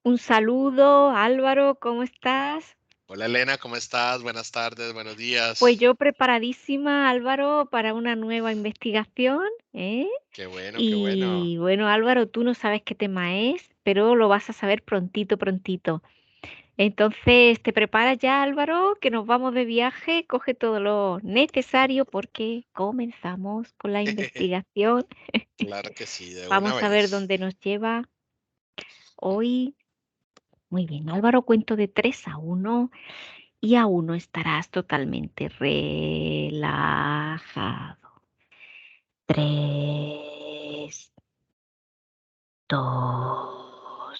Un saludo, Álvaro, ¿cómo estás? Hola Elena, ¿cómo estás? Buenas tardes, buenos Pues días. yo preparadísima, Álvaro, para una nueva investigación, ¿eh? Qué bueno, qué bueno. Y bueno, Álvaro, tú no sabes qué tema es, pero lo vas a saber prontito, prontito. Entonces, ¿te preparas ya, Álvaro? Que nos vamos de viaje, coge todo lo necesario porque comenzamos con la investigación. Claro que sí, de una Vamos a ver vez. dónde nos lleva hoy. Muy bien, Álvaro, cuento de 3 a 1. Y aún no estarás totalmente relajado. 3, 2,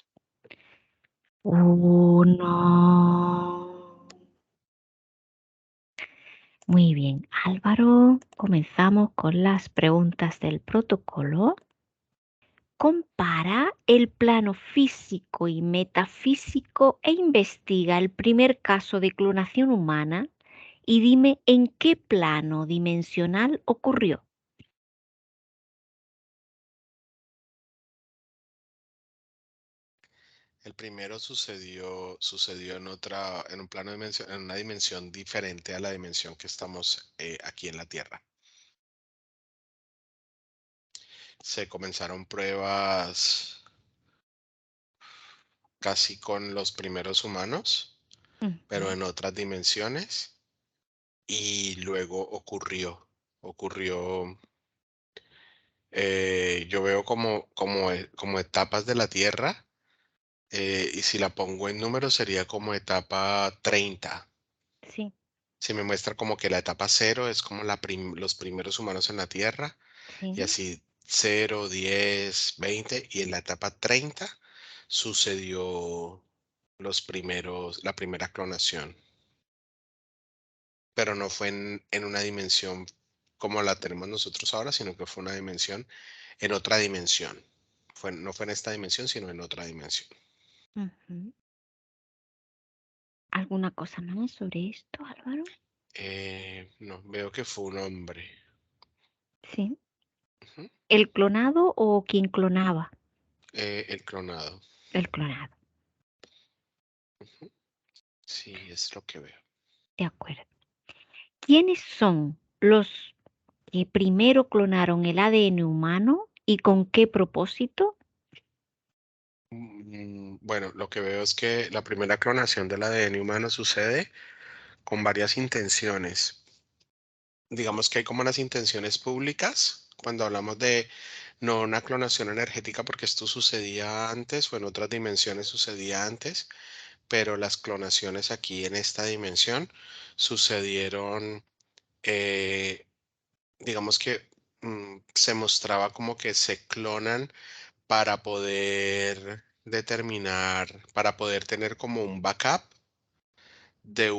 1. Muy bien, Álvaro, comenzamos con las preguntas del protocolo. Compara el plano físico y metafísico e investiga el primer caso de clonación humana y dime en qué plano dimensional ocurrió. El primero sucedió en un plano dimensión, en una dimensión diferente a la dimensión que estamos aquí en la Tierra. Se comenzaron pruebas casi con los primeros humanos, pero Ujú. en otras dimensiones, y luego ocurrió, yo veo como etapas de la Tierra. Y si la pongo en números sería como etapa 30. Sí, Si me muestra como que la etapa 0 es como los primeros humanos en la Tierra, y sí. así 0, 10, 20, y en la etapa 30 sucedió la primera clonación, pero no fue en una dimensión como la tenemos nosotros ahora, sino que fue una dimensión en otra dimensión. No fue en esta dimensión, sino en otra dimensión. Ujú. ¿Alguna cosa más sobre esto, Álvaro? No, veo que fue un hombre. Sí. Ujú. ¿El clonado o quien clonaba? El clonado. El clonado. Ujú. Sí, es lo que veo. De acuerdo. ¿Quiénes son los que primero clonaron el ADN humano y con qué propósito? Bueno, lo que veo es que la primera clonación del ADN humano sucede con varias intenciones. Digamos que hay como las intenciones públicas, cuando hablamos de no una clonación energética, porque esto sucedía antes o en otras dimensiones sucedía antes, pero las clonaciones aquí en esta dimensión sucedieron, eh, digamos que se mostraba como que se clonan para poder para poder tener como un backup de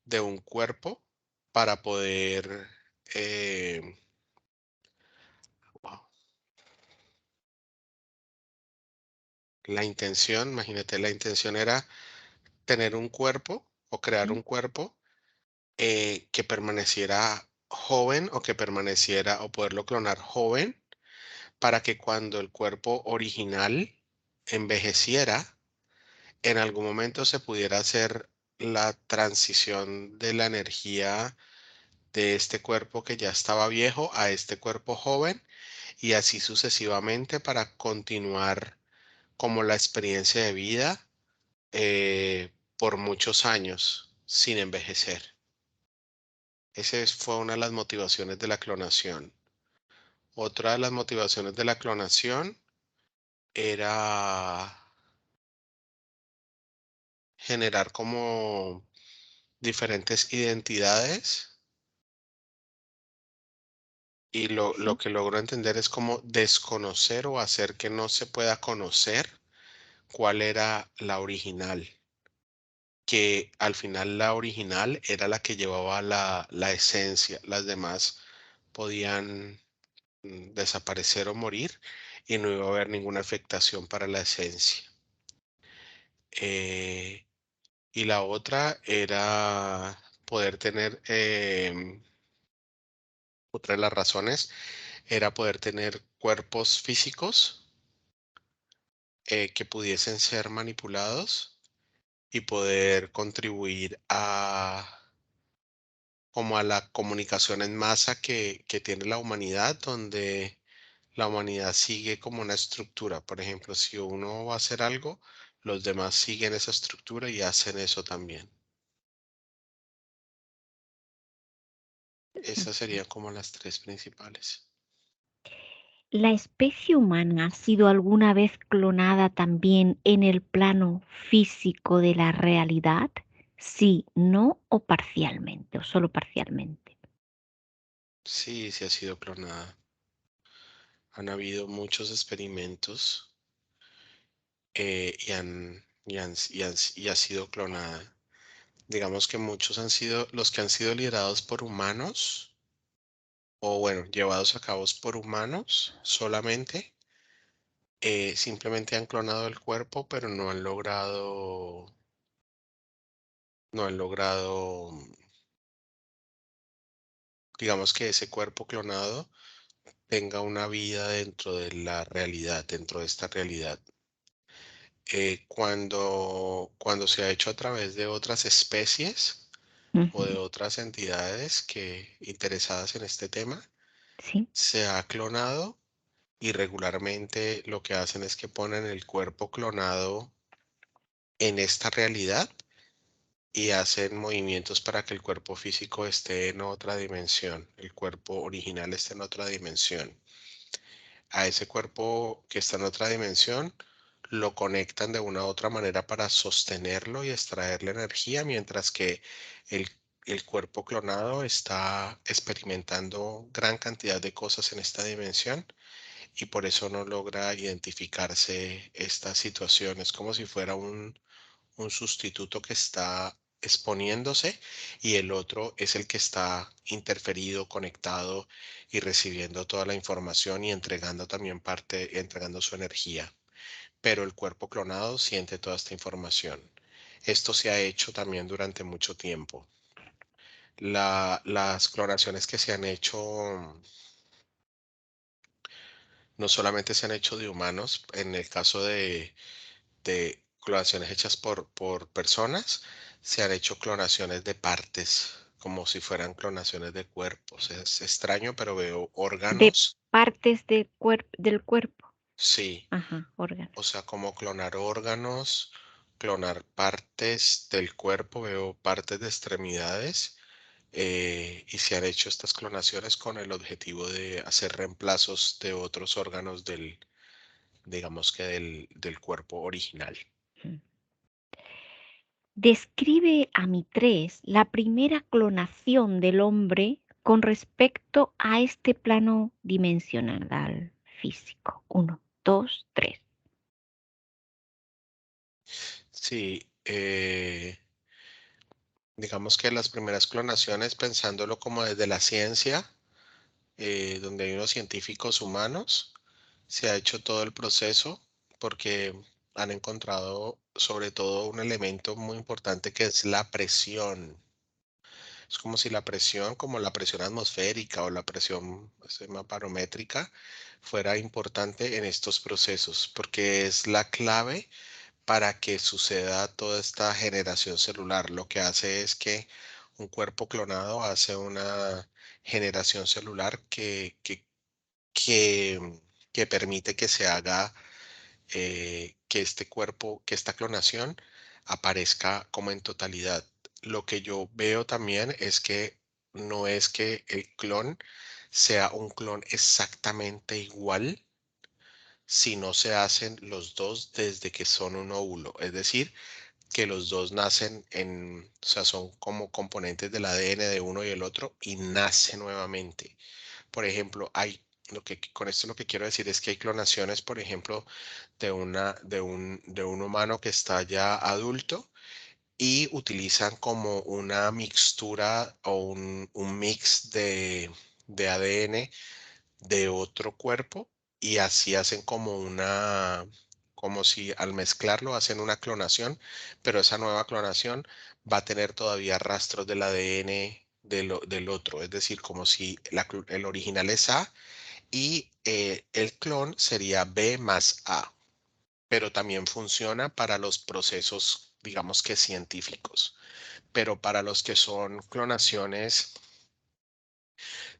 de un cuerpo para poder, eh, wow, imagínate, la intención era tener un cuerpo o crear Sí. un cuerpo que permaneciera joven o que permaneciera o poderlo clonar joven para que cuando el cuerpo original envejeciera, en algún momento se pudiera hacer la transición de la energía de este cuerpo que ya estaba viejo a este cuerpo joven, y así sucesivamente para continuar como la experiencia de vida por muchos años sin envejecer. Fue una de las motivaciones de la clonación. Otra de las motivaciones de la clonación era generar como diferentes identidades, y lo Sí. que logro entender es como desconocer o hacer que no se pueda conocer cuál era la original, que al final la original era la que llevaba la esencia, las demás podían desaparecer o morir y no iba a haber ninguna afectación para la esencia. Eh, y la otra era poder tener, otra de las razones era poder tener cuerpos físicos que pudiesen ser manipulados y poder contribuir a como a la comunicación en masa que tiene la humanidad, donde la humanidad sigue como una estructura. Por ejemplo, si uno va a hacer algo, los demás siguen esa estructura y hacen eso también. Esas serían como las tres principales. ¿La especie humana ha sido alguna vez clonada también en el plano físico de la realidad? Sí, no o parcialmente, o solo parcialmente. Sí, sí ha sido clonada. Han habido muchos experimentos y ha sido clonada. Digamos que muchos han sido los que han sido liderados por humanos o bueno, llevados a cabo por humanos solamente. Simplemente han clonado el cuerpo, pero no han logrado, digamos que ese cuerpo clonado tenga una vida dentro de la realidad, dentro de esta realidad. Cuando se ha hecho a través de otras especies o de Ujú. otras entidades interesadas en este tema, Sí. se ha clonado y regularmente lo que hacen es que ponen el cuerpo clonado en esta realidad y hacen movimientos para que el cuerpo físico esté en otra dimensión, el cuerpo original esté en otra dimensión. A ese cuerpo que está en otra dimensión lo conectan de una u otra manera para sostenerlo y extraerle energía, mientras que el, el cuerpo clonado está experimentando gran cantidad de cosas en esta dimensión y por eso no logra identificarse esta situación. Es como si fuera un sustituto que está exponiéndose y el otro es el que está interferido, conectado y recibiendo toda la información y entregando también entregando su energía. Pero el cuerpo clonado siente toda esta información. Esto se ha hecho también durante mucho tiempo. Las clonaciones que se han hecho no solamente se han hecho de humanos, en el caso de clonaciones hechas por personas, se han hecho clonaciones de partes, como si fueran clonaciones de cuerpos. Es extraño, pero veo De órganos, partes del cuerpo. sí, Ajá, o órganos. sea, como clonar órganos, clonar partes del cuerpo, veo partes de extremidades. Y se han hecho estas clonaciones con el objetivo de hacer reemplazos de otros órganos digamos que del cuerpo original. Mm. Describe a mi 3 la primera clonación del hombre con respecto a este plano dimensional físico. Uno, dos, tres. Sí, digamos que las primeras clonaciones, pensándolo como desde la ciencia, donde hay unos científicos humanos, se ha hecho todo el proceso porque han encontrado sobre todo un elemento muy importante que es la presión. Es como si la presión, como la presión atmosférica o la presión se llama barométrica, fuera importante en estos procesos, porque es la clave para que suceda toda esta generación celular. Lo que hace es que un cuerpo clonado hace una generación celular que, que permite que se haga que este cuerpo, que esta clonación aparezca como en totalidad. Lo que yo veo también es que no es que el clon sea un clon exactamente igual, si no se hacen los dos desde que son un óvulo. Es decir, que los dos nacen o sea, son como componentes del ADN de uno y el otro y nace nuevamente. Por ejemplo, con esto lo que quiero decir es que hay clonaciones, por ejemplo, de un humano que está ya adulto y utilizan como una mixtura o un mix de ADN de otro cuerpo y así hacen como si al mezclarlo hacen una clonación, pero esa nueva clonación va a tener todavía rastros del ADN del otro, es decir, como si el original es A y el clon sería B más A. pero también funciona para los procesos, digamos que científicos. Pero para los que son clonaciones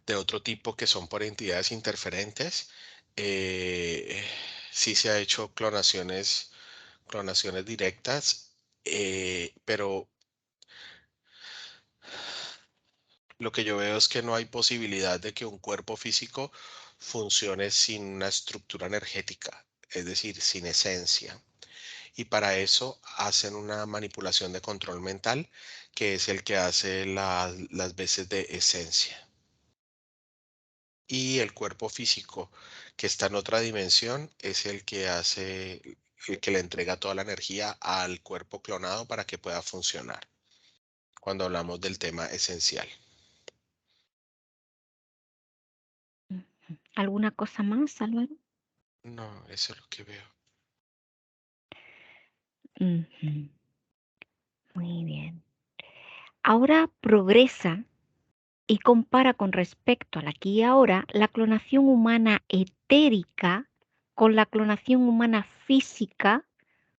de otro tipo que son por entidades interferentes, eh, sí se ha hecho clonaciones directas, pero lo que yo veo es que no hay posibilidad de que un cuerpo físico funcione sin una estructura energética, es decir, sin esencia. Y para eso hacen una manipulación de control mental, que es el que hace las veces de esencia. Y el cuerpo físico, que está en otra dimensión, es el que le entrega toda la energía al cuerpo clonado para que pueda funcionar, cuando hablamos del tema esencial. Ujú. ¿Alguna cosa más, Álvaro? No, eso es lo que veo. Ujú. Muy bien. Ahora progresa y compara con respecto al aquí y ahora la clonación humana etérica con la clonación humana física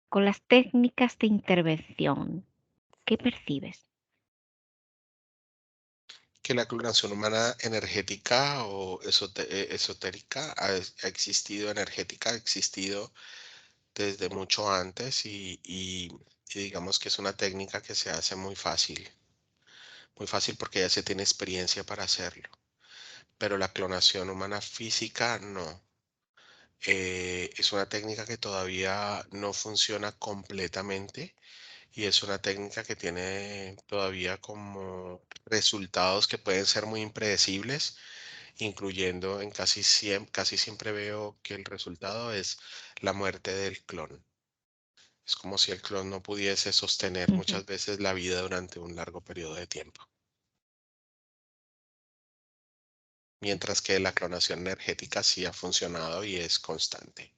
con las técnicas de intervención. ¿Qué percibes? Que la clonación humana energética o esotérica ha existido, energética ha existido desde mucho antes y digamos que es una técnica que se hace muy fácil porque ya se tiene experiencia para hacerlo. Pero la clonación humana física no. Es una técnica que todavía no funciona completamente y es una técnica que tiene todavía como resultados que pueden ser muy impredecibles, incluyendo en casi siempre veo que el resultado es la muerte del clon. Es como si el clon no pudiese sostener Ujú, muchas veces la vida durante un largo periodo de tiempo, mientras que la clonación energética sí ha funcionado y es constante.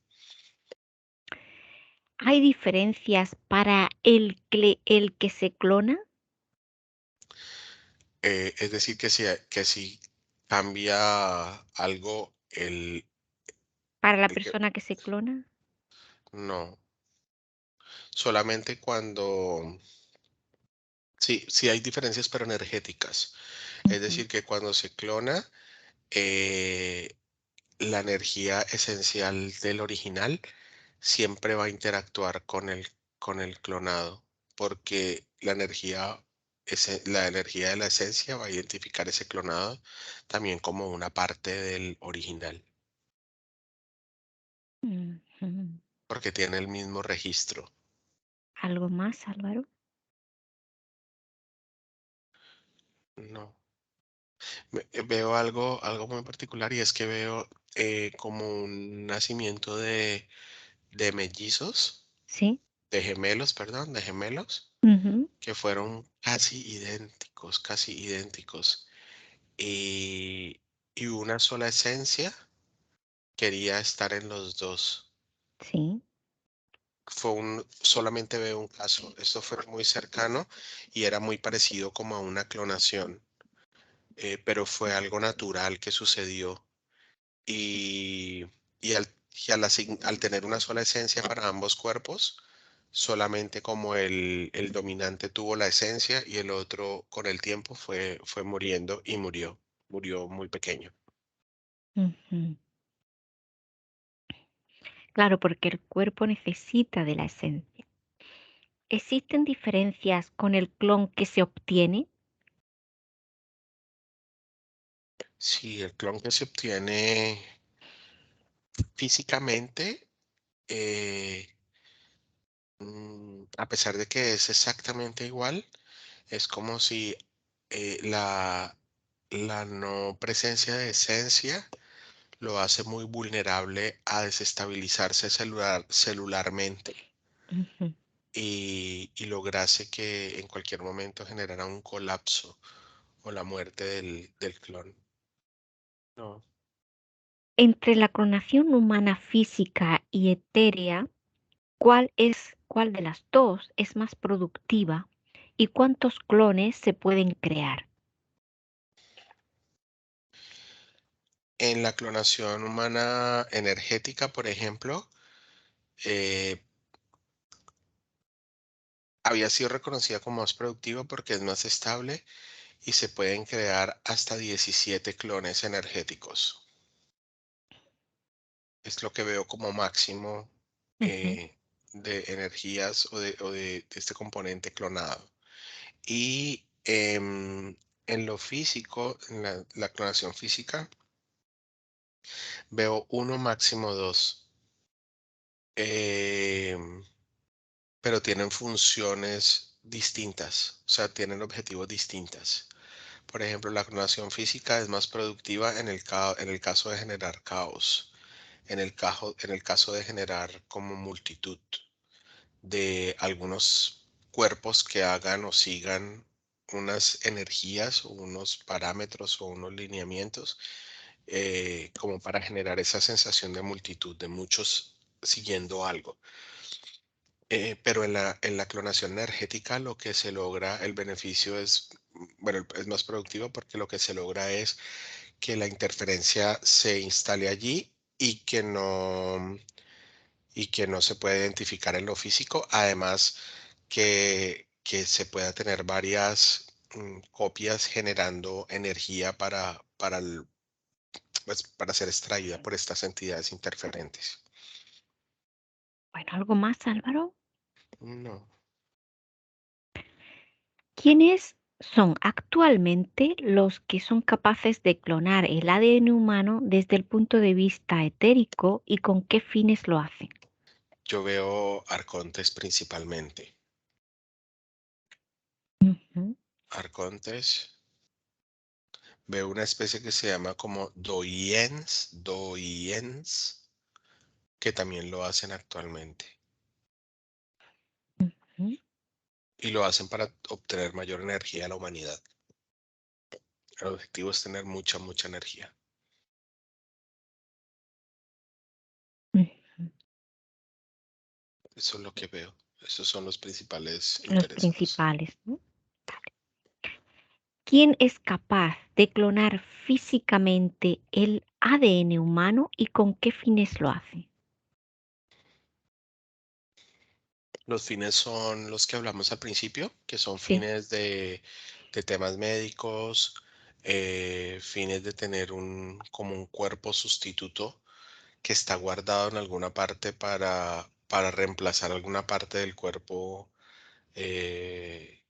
¿hay diferencias para el que se clona? Es decir, que si cambia algo, ¿Para la el que persona que se clona? no, solamente cuando, sí, sí hay diferencias, pero energéticas. Es Ujú, decir, que cuando se clona, eh, la energía esencial del original siempre va a interactuar con el clonado, porque la energía de la esencia va a identificar ese clonado también como una parte del original, ujú. porque tiene el mismo registro. ¿Algo más, Álvaro? No. Veo algo muy particular y es que veo como un nacimiento de mellizos, Sí. de gemelos, perdón, de gemelos Ujú, que fueron casi idénticos. Y, y una sola esencia quería estar en los dos. sí. Solamente veo un caso. Esto fue muy cercano y era muy parecido como a una clonación, pero fue algo natural que sucedió. Y, al tener una sola esencia para ambos cuerpos, solamente como el dominante tuvo la esencia y el otro con el tiempo fue muriendo y murió muy pequeño. Ujú. Claro, porque el cuerpo necesita de la esencia. ¿Existen diferencias con el clon que se obtiene? Si el clon que se obtiene físicamente, eh, a pesar de que es exactamente igual, es como si la no presencia de esencia lo hace muy vulnerable a desestabilizarse celularmente Ujú. y lograse que en cualquier momento generara un colapso o la muerte del clon. No. Entre la clonación humana física y etérea, cuál de las dos es más productiva y cuántos clones se pueden crear? En la clonación humana energética, por ejemplo, eh, había sido reconocida como más productiva porque es más estable y se pueden crear hasta 17 clones energéticos. Es lo que veo como máximo Ujú, de energías de este componente clonado. Y en lo físico, en la clonación física, veo uno, máximo dos. em, pero tienen funciones distintas, o sea, tienen objetivos distintas. Por ejemplo, la clonación física es más productiva en el caso de generar caos, en el caso de generar como multitud de algunos cuerpos que hagan o sigan unas energías o unos parámetros o unos lineamientos como para generar esa sensación de multitud, de muchos siguiendo algo. Pero en la clonación energética lo que se logra, el beneficio es, bueno, es más productivo porque lo que se logra es que la interferencia se instale allí y que no se puede identificar en lo físico. Además, que se pueda tener varias copias generando energía pues, para ser extraída por estas entidades interferentes. bueno, ¿algo más, Álvaro? No. ¿Quiénes son actualmente los que son capaces de clonar el ADN humano desde el punto de vista etérico y con qué fines lo hacen? Yo veo arcontes principalmente. Ujú, Arcontes. Veo una especie que se llama como doyens, que también lo hacen actualmente. ujú, Y lo hacen para obtener mayor energía a la humanidad. El objetivo es tener mucha energía. ujú. Eso es lo que veo. Esos son los principales Los interesados. principales, ¿no? ¿Quién es capaz de clonar físicamente el ADN humano y con qué fines lo hace? Los fines son los que hablamos al principio, que son Sí. fines de temas médicos, fines de tener como un cuerpo sustituto que está guardado en alguna parte para reemplazar alguna parte del cuerpo eh,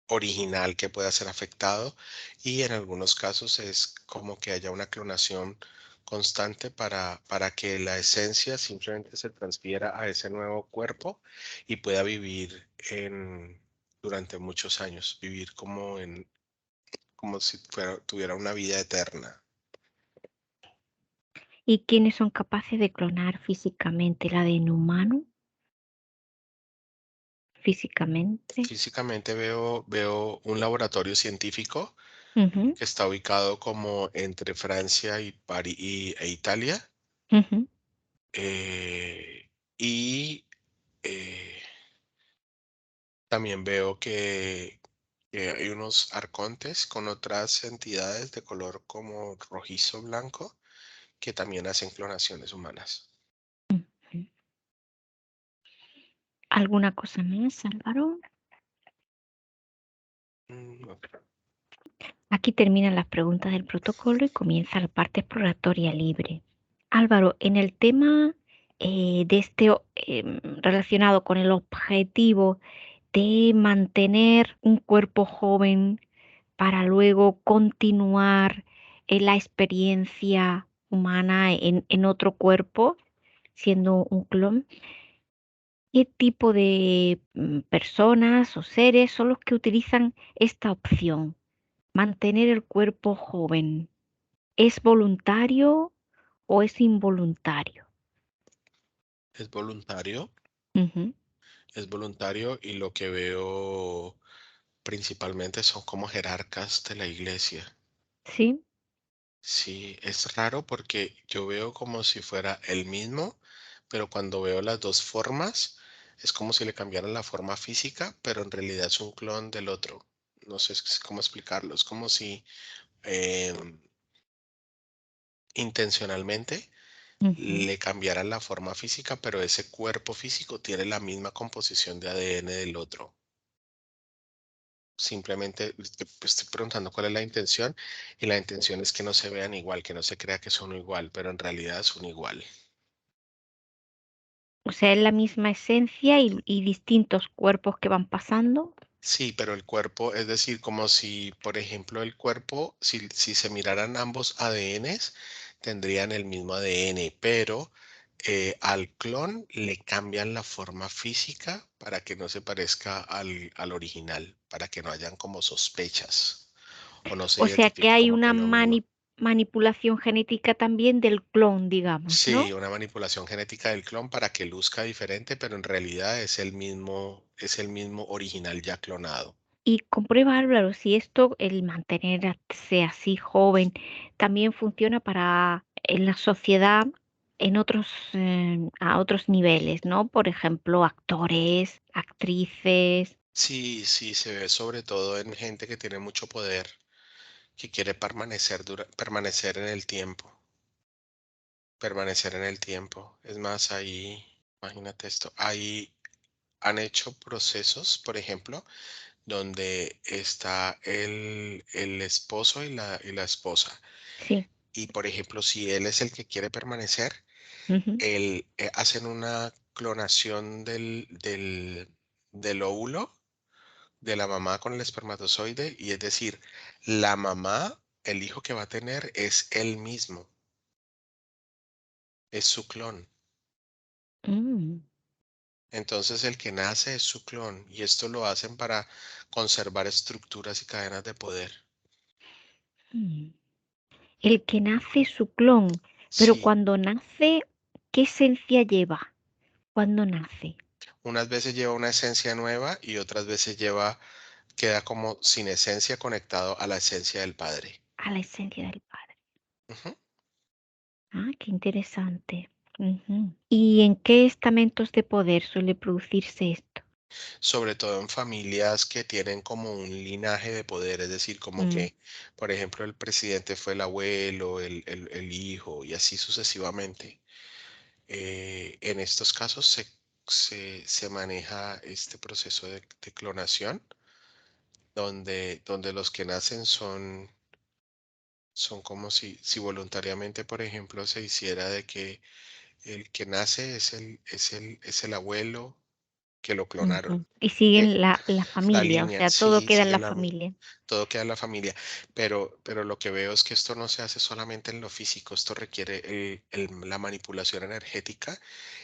original que pueda ser afectado, y en algunos casos es como que haya una clonación constante para que la esencia simplemente se transfiera a ese nuevo cuerpo y pueda vivir durante muchos años, vivir como si tuviera una vida eterna. ¿Y quiénes son capaces de clonar físicamente el ADN humano? Físicamente. Físicamente veo un laboratorio científico Ujú, que está ubicado como entre Francia y e Italia. ujú. Y eh, también veo que hay unos arcontes con otras entidades de color como rojizo blanco que también hacen clonaciones humanas. Ujú. ¿Alguna cosa más, Álvaro? No. Aquí terminan las preguntas del protocolo y comienza la parte exploratoria libre. Álvaro, en el tema de relacionado con el objetivo de mantener un cuerpo joven para luego continuar la experiencia humana en otro cuerpo, siendo un clon, ¿qué tipo de personas o seres son los que utilizan esta opción? Mantener el cuerpo joven. ¿Es voluntario o es involuntario? Es Ujú. es voluntario y lo que veo principalmente son como jerarcas de la iglesia. Sí. Sí, es raro porque yo veo como si fuera el mismo, pero cuando veo las dos formas, es como si le cambiaran la forma física, pero en realidad es un clon del otro. No sé cómo explicarlo. Es como si intencionalmente Ujú. le cambiaran la forma física, pero ese cuerpo físico tiene la misma composición de ADN del otro. Simplemente estoy preguntando cuál es la intención y la intención es que no se vean igual, que no se crea que son igual, pero en realidad son igual. O sea, es la misma esencia y distintos cuerpos que van pasando. Sí, pero el cuerpo, es decir, como si, por ejemplo, el cuerpo, si se miraran ambos ADNs, tendrían el mismo ADN, pero al clon le cambian la forma física para que no se parezca al original, para que no hayan como sospechas o no se O sea, que identifique hay como que una es lo mismo. manipulación genética también del clon, digamos, Sí, ¿no? una manipulación genética del clon para que luzca diferente, pero en realidad es el mismo original ya clonado. Y comprueba, Álvaro, si esto, el mantenerse así joven, también funciona para en la sociedad en otros, a otros niveles, ¿no? Por ejemplo, actores, actrices. Sí, sí, se ve sobre todo en gente que tiene mucho poder, que quiere permanecer en el tiempo, permanecer en el tiempo. Es más, ahí, imagínate esto, ahí han hecho procesos, por ejemplo, donde está el esposo y la esposa. Sí. Y, por ejemplo, si él es el que quiere permanecer, Ujú. hacen una clonación del óvulo de la mamá con el espermatozoide y es decir, la mamá, el hijo que va a tener es él mismo, es su clon. Mm, Entonces el que nace es su clon y esto lo hacen para conservar estructuras y cadenas de poder. mm. El que nace es su clon, pero Sí, cuando nace, ¿qué esencia lleva? Cuando nace unas veces lleva una esencia nueva y otras veces queda como sin esencia conectado a la esencia del padre. a la esencia del padre. Ujú. Ah, qué interesante. Ujú. ¿Y en qué estamentos de poder suele producirse esto? Sobre todo en familias que tienen como un linaje de poder, es decir, como Mm, que, por ejemplo, el presidente fue el abuelo, el hijo y así sucesivamente. En estos casos se maneja este proceso de clonación, donde los que nacen son como si voluntariamente, por ejemplo, se hiciera de que el que nace es el abuelo que lo clonaron. ujú. Y Eh, siguen la La familia, o línea, sea, todo sí, queda en sigue la familia. todo queda en la familia, pero lo que veo es que esto no se hace solamente en lo físico, esto requiere la manipulación energética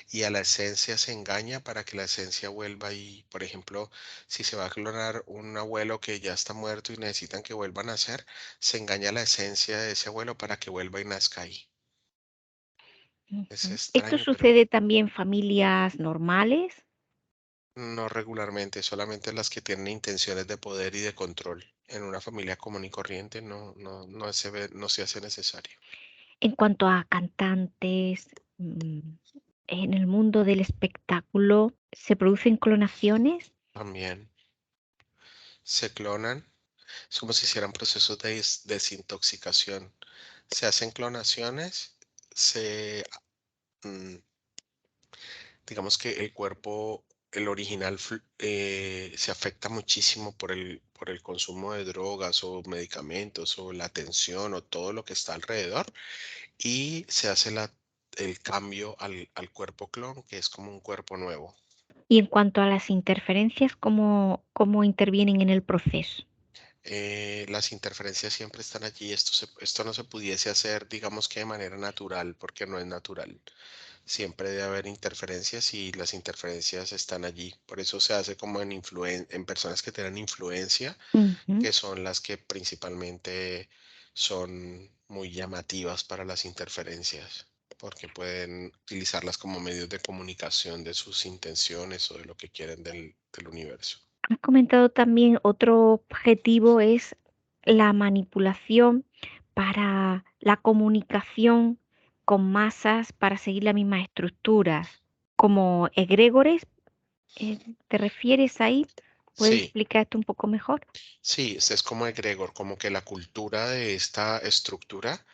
y a la esencia se engaña para que la esencia vuelva y, por ejemplo, si se va a clonar un abuelo que ya está muerto y necesitan que vuelva a nacer, se engaña la esencia de ese abuelo para que vuelva y nazca ahí. Es Ujú. ¿Esto extraño, pero sucede también en familias normales? no regularmente, solamente las que tienen intenciones de poder y de control. En una familia común y corriente no se hace necesario. En cuanto a cantantes, en el mundo del espectáculo, ¿se producen clonaciones? También se clonan, es como si hicieran procesos de desintoxicación. Se hacen clonaciones, mm, digamos que el cuerpo, el original, se afecta muchísimo por el consumo de drogas o medicamentos o la tensión o todo lo que está alrededor y se hace el cambio al cuerpo clon, que es como un cuerpo nuevo. Y en cuanto a las interferencias, ¿cómo intervienen en el proceso? Las interferencias siempre están allí. Esto no se pudiese hacer, digamos que de manera natural, porque no es natural. Siempre debe haber interferencias y las interferencias están allí. Por eso se hace como en personas que tienen influencia, Ujú. que son las que principalmente son muy llamativas para las interferencias, porque pueden utilizarlas como medios de comunicación de sus intenciones o de lo que quieren del universo. Has comentado también otro objetivo es la manipulación para la comunicación con masas para seguir las mismas estructuras, como egregores. ¿Te refieres ahí? ¿Puedes Sí, explicar esto un poco mejor? sí, es como egregor, como que la cultura de esta estructura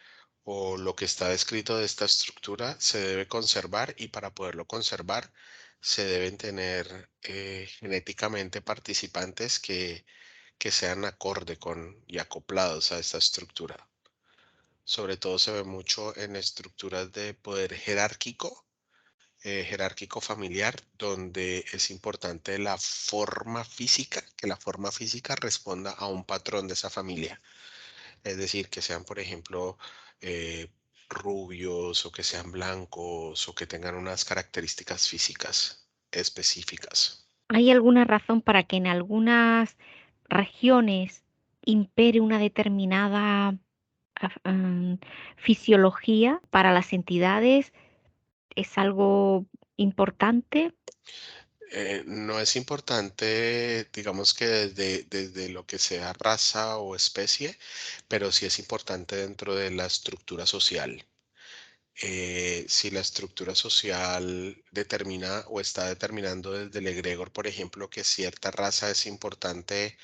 o lo que está descrito de esta estructura se debe conservar y para poderlo conservar se deben tener genéticamente participantes que sean acorde con y acoplados a esta estructura. Sobre todo se ve mucho en estructuras de poder jerárquico familiar, donde es importante la forma física, que la forma física responda a un patrón de esa familia. Es decir, que sean, por ejemplo, eh, rubios o que sean blancos o que tengan unas características físicas específicas. ¿Hay alguna razón para que en algunas regiones impere una determinada fisiología para las entidades? ¿Es algo importante? No es importante, digamos que desde lo que sea raza o especie, pero sí es importante dentro de la estructura social. Si la estructura social determina o está determinando desde el egregor, por ejemplo, que cierta raza es importante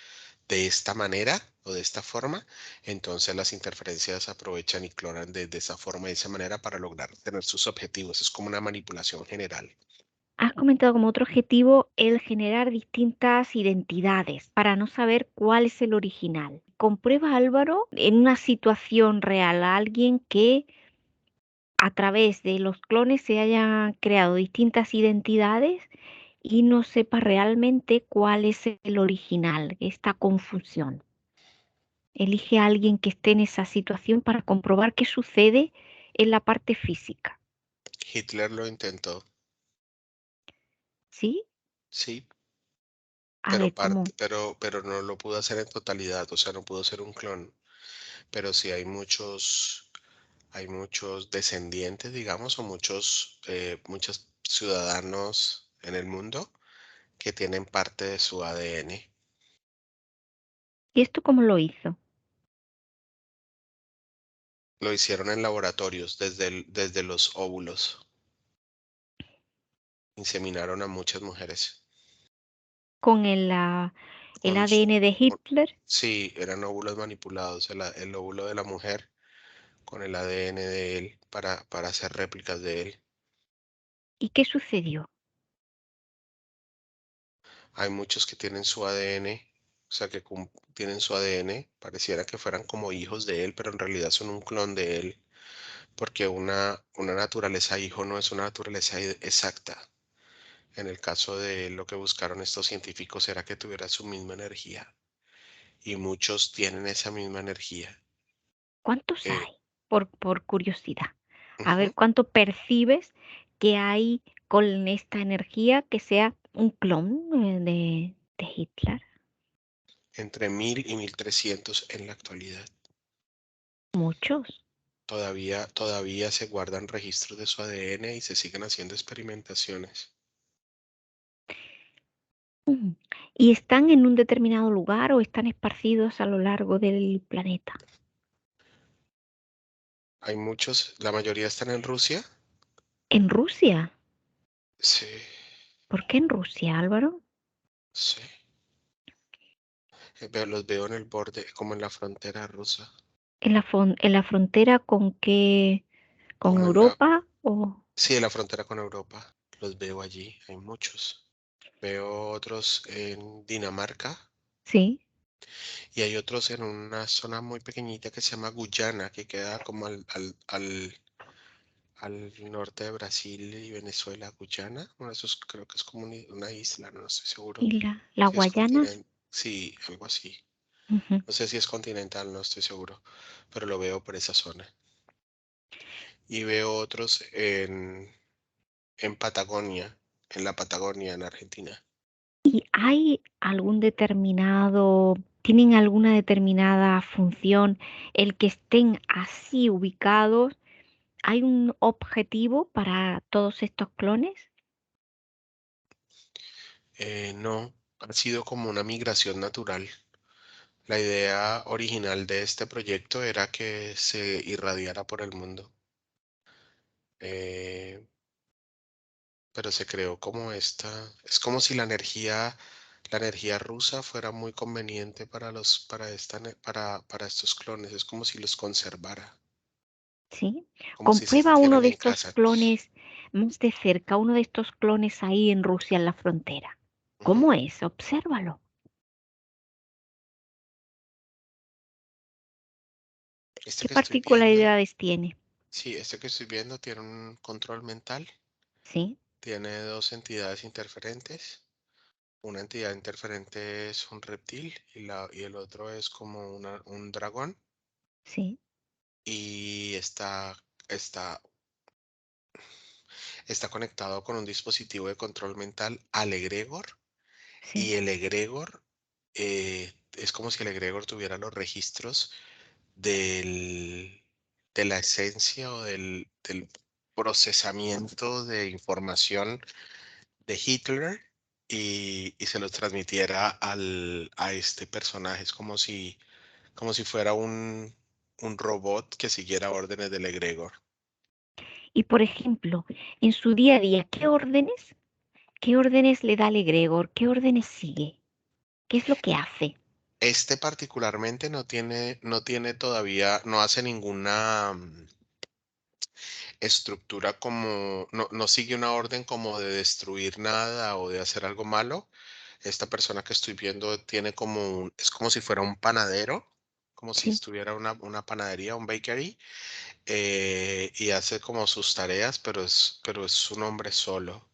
de esta manera o de esta forma, entonces las interferencias aprovechan y clonan de esa forma y de esa manera para lograr tener sus objetivos. Es como una manipulación general. Has comentado como otro objetivo el generar distintas identidades para no saber cuál es el original. Comprueba, Álvaro, en una situación real a alguien que a través de los clones se hayan creado distintas identidades y no sepa realmente cuál es el original, esta confusión. Elige a alguien que esté en esa situación para comprobar qué sucede en la parte física. Hitler lo intentó, ¿Sí? sí, A ver cómo. pero no lo pudo hacer en totalidad, o sea, no pudo ser un clon. Pero sí hay muchos descendientes, digamos, o muchos ciudadanos en el mundo que tienen parte de su ADN. ¿Y esto cómo lo hizo? Lo hicieron en laboratorios desde los óvulos. Inseminaron a muchas mujeres. Con el Con, s- ADN de con- Hitler. sí, eran óvulos manipulados, el óvulo de la mujer con el ADN de él para hacer réplicas de él. ¿Y qué sucedió? Hay muchos que tienen su ADN, o sea, que tienen su ADN, pareciera que fueran como hijos de él, pero en realidad son un clon de él, porque una naturaleza hijo no es una naturaleza exacta. En el caso de lo que buscaron estos científicos era que tuviera su misma energía, y muchos tienen esa misma energía. ¿Cuántos Eh, hay? Por curiosidad. A ujú, ver, ¿cuánto percibes que hay con esta energía que sea un clon de Hitler? entre 1000 y 1300 en la actualidad. Muchos. Todavía se guardan registros de su ADN y se siguen haciendo experimentaciones. Mm. ¿Y están en un determinado lugar o están esparcidos a lo largo del planeta? Hay muchos, la mayoría están en Rusia. ¿En Rusia? Sí, ¿Por qué en Rusia, Álvaro? sí. Los veo en el borde, como en la frontera rusa, ¿En la frontera con qué? ¿Con como en la, Europa o sí, en la frontera con Europa. Los veo allí, hay muchos. Veo otros en Dinamarca sí? y hay otros en una zona muy pequeñita que se llama Guyana, que queda como al norte de Brasil y Venezuela, Guyana. Bueno, eso creo que es como una isla, no estoy seguro ¿Y las si es Guayanas? continente. Sí, algo así. Ujú. No sé si es continental, no estoy seguro, pero lo veo por esa zona. Y veo otros en Patagonia, en la Patagonia, en Argentina. ¿Y hay algún determinado, tienen alguna determinada función el que estén así ubicados? ¿Hay un objetivo para todos estos clones? No, ha sido como una migración natural. La idea original de este proyecto era que se irradiara por el mundo, eh, pero se creó como es como si la energía rusa fuera muy conveniente para para estos clones, es como si los conservara. ¿sí? como si se Comprueba uno sintieran de en estos casa. clones más de cerca, uno de estos clones ahí en Rusia, en la frontera. Ujú. ¿Cómo es? Obsérvalo. Este ¿Qué que estoy viendo, particularidades tiene? sí, este que estoy viendo tiene un control mental, ¿Sí? tiene dos entidades interferentes. Una entidad interferente es un reptil y el otro es como un dragón ¿Sí? y está, está conectado con un dispositivo de control mental al egregor y ¿Sí? el egregor es como si el egregor tuviera los registros del, de la esencia o del procesamiento de información de Hitler y se los transmitiera a este personaje. Es como si fuera un robot que siguiera órdenes del egregor. Y por ejemplo, en su día a día, qué órdenes le da el egregor? ¿Qué órdenes sigue? ¿Qué es lo que hace? Este particularmente no tiene todavía, no hace ninguna estructura como, no sigue una orden como de destruir nada o de hacer algo malo. Esta persona que estoy viendo tiene como es como si fuera un panadero, como si Sí, estuviera una panadería, un bakery, y hace como sus tareas, pero es un hombre solo.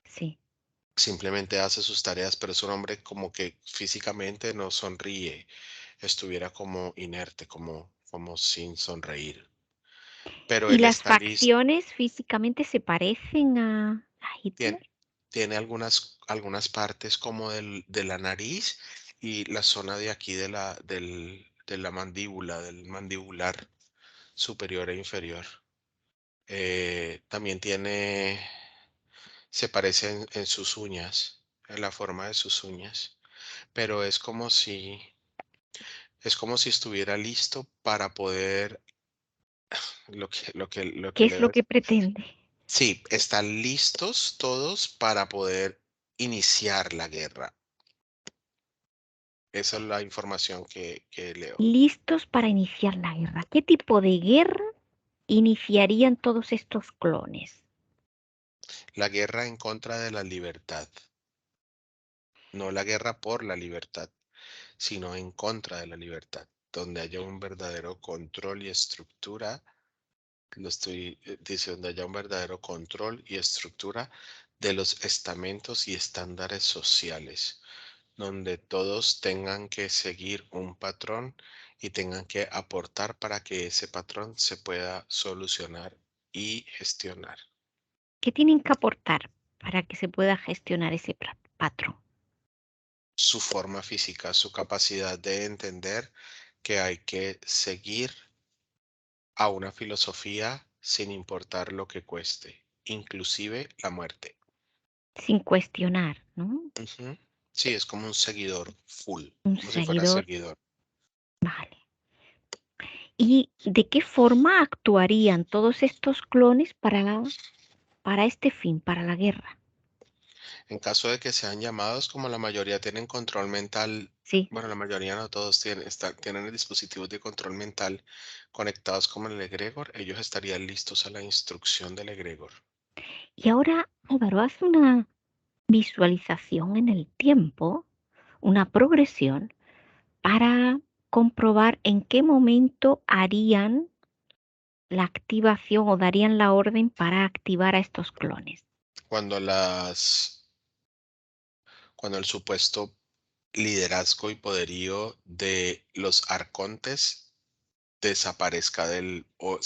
sí. Simplemente hace sus tareas, pero es un hombre como que físicamente no sonríe, estuviera como inerte, como sin sonreír. Pero ¿Y él las está listo, facciones físicamente se parecen a tiene, Hitler? tiene algunas partes como de la nariz y la zona de aquí de la mandíbula, del mandibular superior e inferior. También se parece en sus uñas, en la forma de sus uñas, pero es como si estuviera listo para poder, lo ¿Qué que es le lo ves. que pretende? Sí, están listos todos para poder iniciar la guerra. Esa es la información que leo. Listos para iniciar la guerra. ¿Qué tipo de guerra iniciarían todos estos clones? La guerra en contra de la libertad, no la guerra por la libertad, sino en contra de la libertad, donde haya un verdadero control y estructura. Lo estoy diciendo, haya un verdadero control y estructura de los estamentos y estándares sociales, donde todos tengan que seguir un patrón y tengan que aportar para que ese patrón se pueda solucionar y gestionar. ¿Qué tienen que aportar para que se pueda gestionar ese patrón? Su forma física, su capacidad de entender que hay que seguir a una filosofía sin importar lo que cueste, inclusive la muerte. Sin cuestionar, ¿no? Ujú. Sí, es como un seguidor full, Un como si fuera seguidor, seguidor. vale. ¿Y de qué forma actuarían todos estos clones para este fin, para la guerra? En caso de que sean llamados, como la mayoría tienen control mental, Sí. bueno, la mayoría no todos tienen el dispositivos de control mental conectados como el egregor, ellos estarían listos a la instrucción del egregor. Y ahora, Álvaro, haz una visualización en el tiempo, una progresión para comprobar en qué momento harían la activación o darían la orden para activar a estos clones. Cuando cuando el supuesto liderazgo y poderío de los arcontes desaparezca o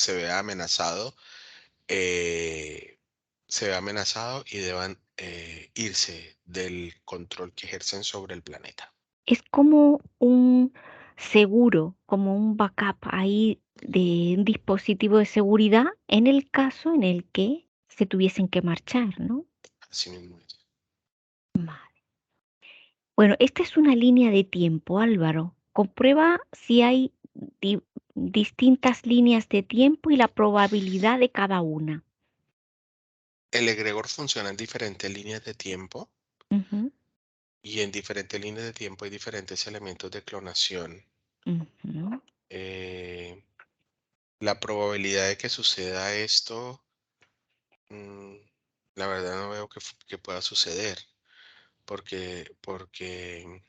eh, se vea amenazado y deban irse del control que ejercen sobre el planeta. Es como un seguro, como un backup ahí de un dispositivo de seguridad en el caso en el que se tuviesen que marchar, ¿no? Así mismo es. Vale. Bueno, esta es una línea de tiempo, Álvaro. Comprueba si hay di- distintas líneas de tiempo y la probabilidad de cada una. El egregor funciona en diferentes líneas de tiempo Ujú, y en diferentes líneas de tiempo hay diferentes elementos de clonación. ujú. Eh, La probabilidad de que suceda esto, mm, la verdad no veo que pueda suceder, porque porque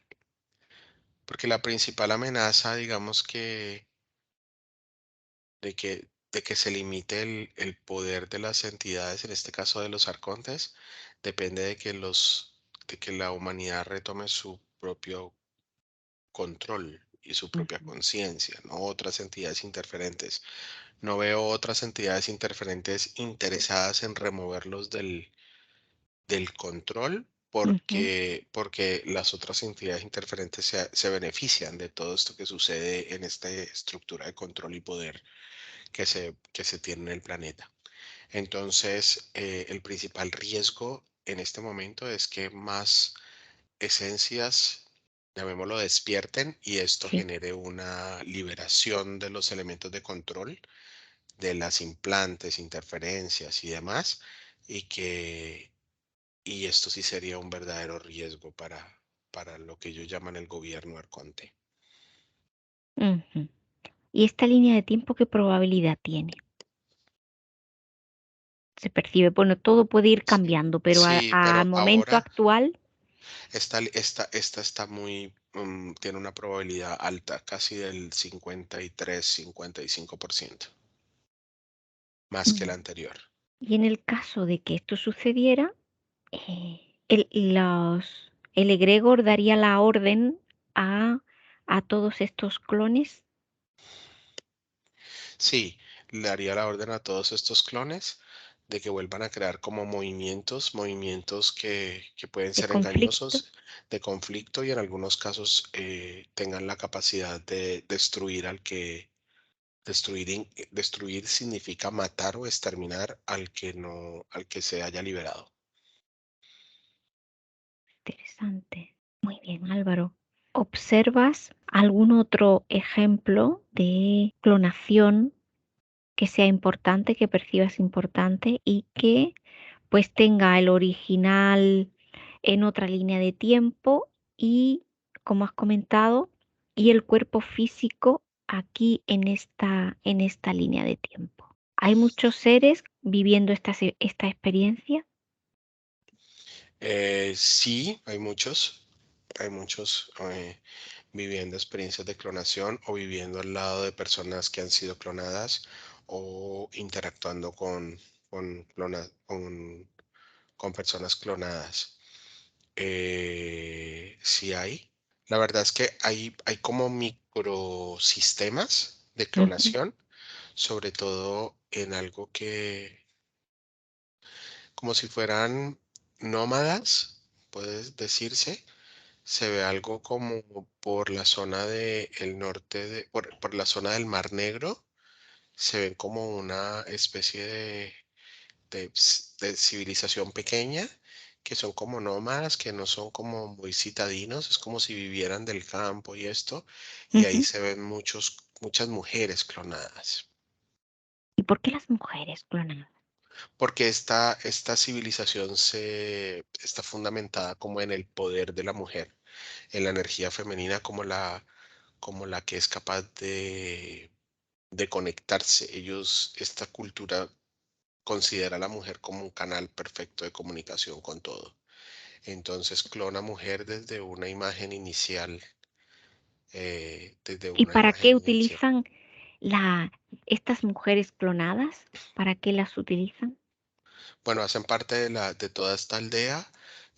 la principal amenaza, digamos que de que se limite el poder de las entidades, en este caso de los arcontes, depende de que la humanidad retome su propio control y su propia Ujú, conciencia, no otras entidades interferentes. No veo otras entidades interferentes interesadas en removerlos del control ujú. porque las otras entidades interferentes se benefician de todo esto que sucede en esta estructura de control y poder que se tiene en el planeta. Entonces, el principal riesgo en este momento es que más esencias, llamémoslo, despierten y esto Sí. genere una liberación de los elementos de control, de las implantes, interferencias y demás, y que y esto sí sería un verdadero riesgo para lo que ellos llaman el gobierno arconte. Ujú. ¿Y esta línea de tiempo qué probabilidad tiene? Se percibe, bueno, todo puede ir cambiando, pero Sí, al pero momento ahora actual, esta está tiene una probabilidad alta, casi del 53-55%, más que mm, la anterior. y en el caso de que esto sucediera, el egregor daría la orden a, a todos estos clones Sí, le daría la orden a todos estos clones de que vuelvan a crear como movimientos que pueden de ser conflicto. engañosos, de conflicto y en algunos casos tengan la capacidad de destruir destruir significa matar o exterminar al que no, al que se haya liberado. Interesante. Muy bien, Álvaro. ¿Observas algún otro ejemplo de clonación que sea importante, que percibas importante y que pues tenga el original en otra línea de tiempo y, como has comentado, y el cuerpo físico aquí en esta línea de tiempo? ¿Hay muchos seres viviendo esta experiencia? Sí, hay muchos viviendo experiencias de clonación o viviendo al lado de personas que han sido clonadas o interactuando con personas clonadas. Sí hay. La verdad es que hay como microsistemas de Ujú, clonación, sobre todo en algo como si fueran nómadas, puede decirse. Se ve algo como por la zona el norte por la zona del Mar Negro, se ven como una especie de civilización pequeña, que son como nómadas, que no son como muy citadinos, es como si vivieran del campo y esto, y ahí ujú. se ven muchas mujeres clonadas, ¿Y por qué las mujeres clonadas? porque esta civilización está fundamentada como en el poder de la mujer, en la energía femenina como la que es capaz de conectarse. Esta cultura considera a la mujer como un canal perfecto de comunicación con todo. Entonces clona mujer desde ¿Y una para imagen qué inicial. utilizan la, estas mujeres clonadas? ¿Para qué las utilizan? Bueno, hacen parte de toda esta aldea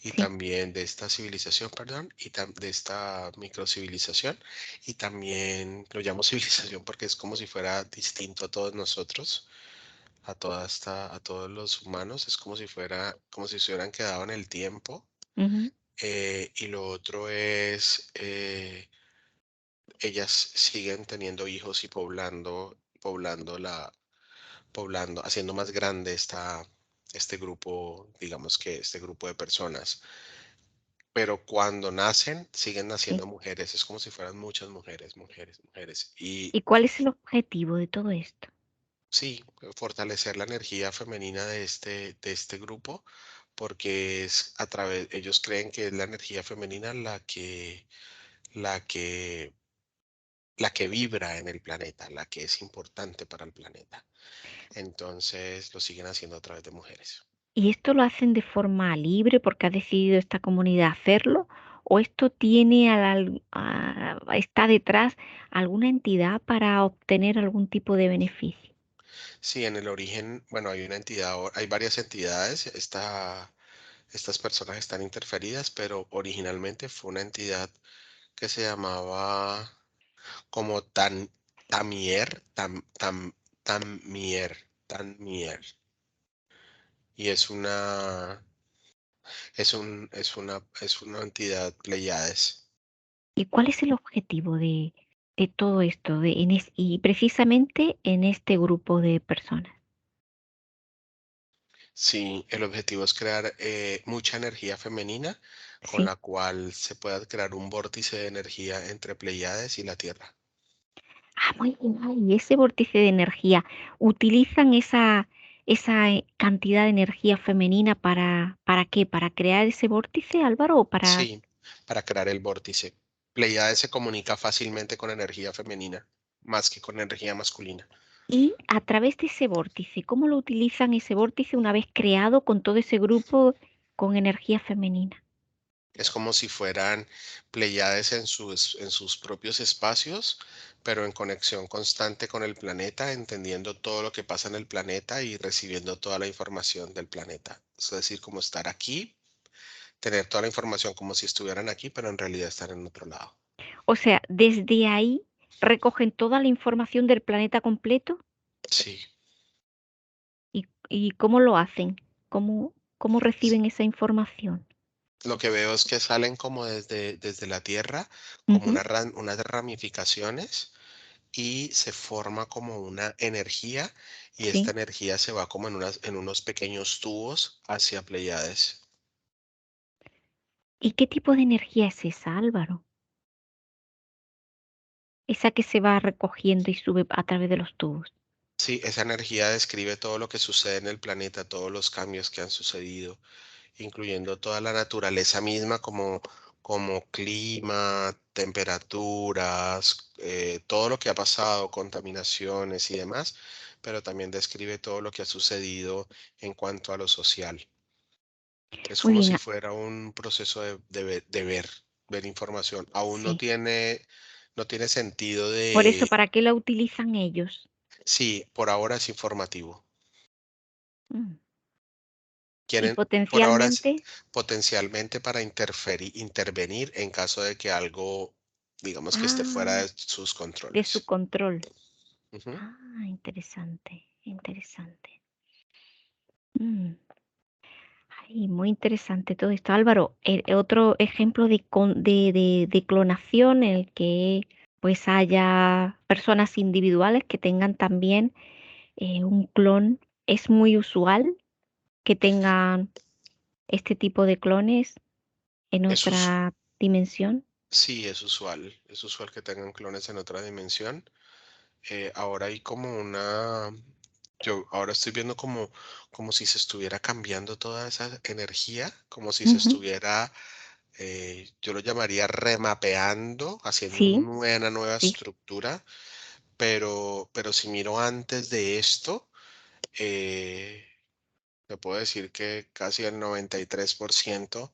y Sí. también de esta civilización, perdón, de esta microcivilización. Y también lo llamo civilización porque es como si fuera distinto a todos nosotros, a todos los humanos. Es como si se hubieran quedado en el tiempo. Ujú. Y lo otro es, ellas siguen teniendo hijos y haciendo más grande este grupo, digamos que este grupo de personas. Pero cuando nacen, siguen Sí. naciendo mujeres. Es como si fueran muchas mujeres, mujeres, mujeres. Y ¿Y cuál es el objetivo de todo esto? sí, fortalecer la energía femenina de este grupo, porque ellos creen que es la energía femenina la que la que vibra en el planeta, la que es importante para el planeta. Entonces lo siguen haciendo a través de mujeres. ¿Y esto lo hacen de forma libre porque ha decidido esta comunidad hacerlo? ¿O esto tiene está detrás alguna entidad para obtener algún tipo de beneficio? Sí, en el origen, bueno, hay una entidad, hay varias entidades. Estas personas están interferidas, pero originalmente fue una entidad que se llamaba como Tamier, Tanmier. Y es una entidad Pleiades. ¿Y cuál es el objetivo de todo esto y precisamente en este grupo de personas? Sí, el objetivo es crear mucha energía femenina con Sí. la cual se pueda crear un vórtice de energía entre Pleiades y la Tierra. Ah, muy bien. Y ese vórtice de energía, ¿utilizan esa cantidad de energía femenina para qué? ¿Para crear ese vórtice, Álvaro? ¿O para... Sí, para crear el vórtice. Pleiades se comunica fácilmente con energía femenina, más que con energía masculina. Y a través de ese vórtice, ¿cómo lo utilizan ese vórtice una vez creado con todo ese grupo con energía femenina? Es como si fueran Pleiades en sus propios espacios, pero en conexión constante con el planeta, entendiendo todo lo que pasa en el planeta y recibiendo toda la información del planeta. Es decir, como estar aquí, tener toda la información como si estuvieran aquí, pero en realidad estar en otro lado. O sea, desde ahí recogen toda la información del planeta completo. Sí. ¿Y cómo lo hacen? ¿Cómo reciben esa información? Lo que veo es que salen como desde la Tierra, como Ujú. unas ramificaciones y se forma como una energía y esta Sí. energía se va como en unos pequeños tubos hacia Pleiades. ¿Y qué tipo de energía es esa, Álvaro? Esa que se va recogiendo y sube a través de los tubos. Sí, esa energía describe todo lo que sucede en el planeta, todos los cambios que han sucedido, incluyendo toda la naturaleza misma como clima, temperaturas, todo lo que ha pasado, contaminaciones y demás, pero también describe todo lo que ha sucedido en cuanto a lo social. Es Muy como bien, si fuera un proceso ver información. Aún sí. no tiene sentido Por eso, de, ¿para qué la utilizan ellos? sí, por ahora es informativo. Mm. Y Quieren, por ahora es potencialmente, potencialmente para intervenir en caso de que algo, digamos que esté fuera ah, de sus de su controles. control. Ujú. Ah, interesante, interesante. Mm. Ay, muy interesante todo esto. Álvaro, otro ejemplo de clonación en el que pues haya personas individuales que tengan también un clon. Es muy usual que tengan este tipo de clones en Es us- otra dimensión. sí, es usual que tengan clones en otra dimensión. Ahora hay como yo ahora estoy viendo como si se estuviera cambiando toda esa energía, como si se Ujú. estuviera, yo lo llamaría remapeando, haciendo Sí, una nueva sí. estructura, pero si miro antes de esto, eh, te puedo decir que casi el 93%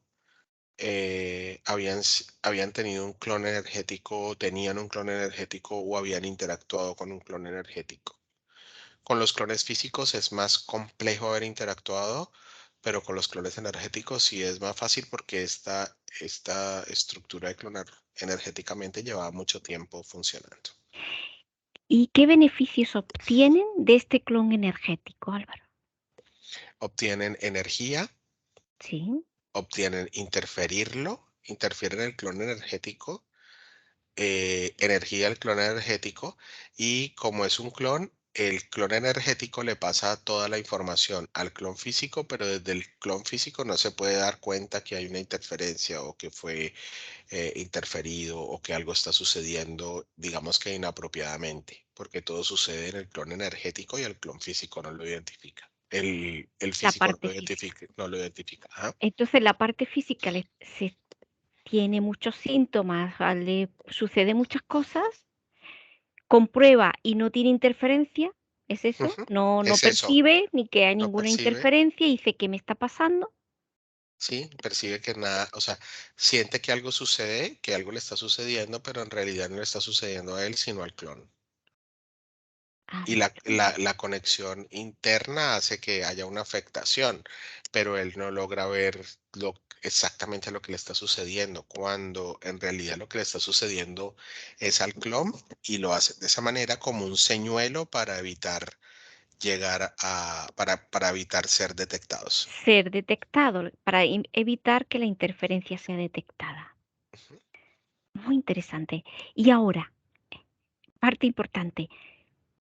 habían tenido un clon energético, tenían un clon energético o habían interactuado con un clon energético. Con los clones físicos es más complejo haber interactuado, pero con los clones energéticos sí es más fácil porque esta estructura de clonar energéticamente llevaba mucho tiempo funcionando. ¿Y qué beneficios obtienen de este clon energético, Álvaro? Obtienen energía, Sí. interfieren el clon energético, energía al clon energético y como es un clon, el clon energético le pasa toda la información al clon físico, pero desde el clon físico no se puede dar cuenta que hay una interferencia o que fue interferido o que algo está sucediendo, digamos que inapropiadamente, porque todo sucede en el clon energético y el clon físico no lo identifica. El La físico parte física. no lo identifica. Ajá. Entonces, la parte física se tiene muchos síntomas, le sucede muchas cosas, comprueba y no tiene interferencia, ¿es eso? Ujú. No Es eso, percibe ni que hay no ninguna percibe, interferencia y dice, ¿qué me está pasando? sí, percibe que nada, o sea, siente que algo sucede, que algo le está sucediendo, pero en realidad no le está sucediendo a él, sino al clon. Y Anda. la conexión interna hace que haya una afectación, pero él no logra ver exactamente lo que le está sucediendo, cuando en realidad lo que le está sucediendo es al clon y lo hace de esa manera como un señuelo para evitar para evitar ser detectados. Ser detectado para evitar que la interferencia sea detectada. Ujú. Muy interesante. Y ahora, parte importante,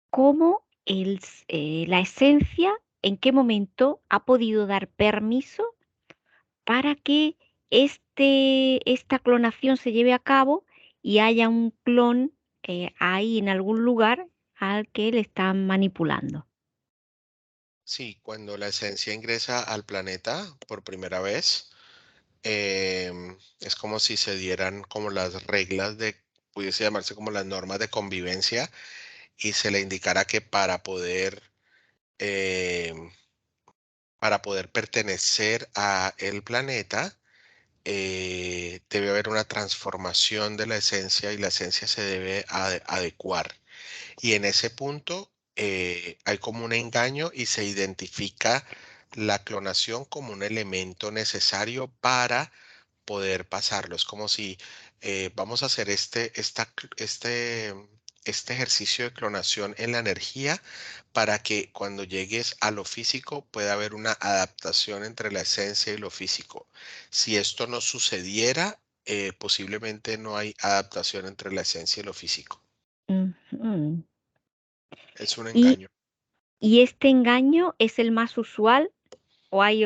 ¿cómo la esencia, en qué momento ha podido dar permiso para que esta clonación se lleve a cabo y haya un clon ahí en algún lugar al que le están manipulando? Sí, cuando la esencia ingresa al planeta por primera vez, es como si se dieran como las reglas pudiese llamarse como las normas de convivencia y se le indicara que em, para poder pertenecer a el planeta, debe haber una transformación de la esencia y la esencia se debe adecuar. Y en ese punto hay como un engaño y se identifica la clonación como un elemento necesario para poder pasarlo. Es como si vamos a hacer este ejercicio de clonación en la energía para que cuando llegues a lo físico pueda haber una adaptación entre la esencia y lo físico. Si esto no sucediera, posiblemente no hay adaptación entre la esencia y lo físico. Ujú. Es un ¿Y, engaño. y este engaño es el más usual o hay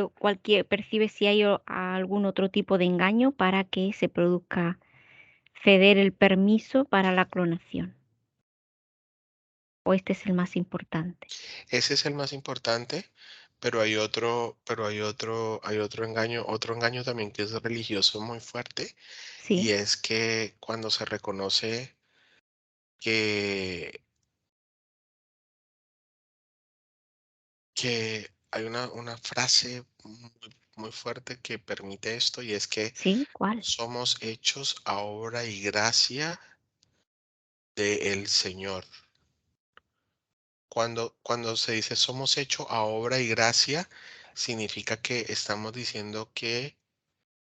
percibe si hay algún otro tipo de engaño para que se produzca ceder el permiso para la clonación? ¿O este es el más importante? Ese es el más importante, hay otro engaño también que es religioso muy fuerte, y Sí, es que cuando se reconoce que, que hay una frase muy fuerte que permite esto, y es que sí, ¿cuál? somos hechos a obra y gracia del Señor. Cuando se dice somos hechos a obra y gracia, significa que estamos diciendo que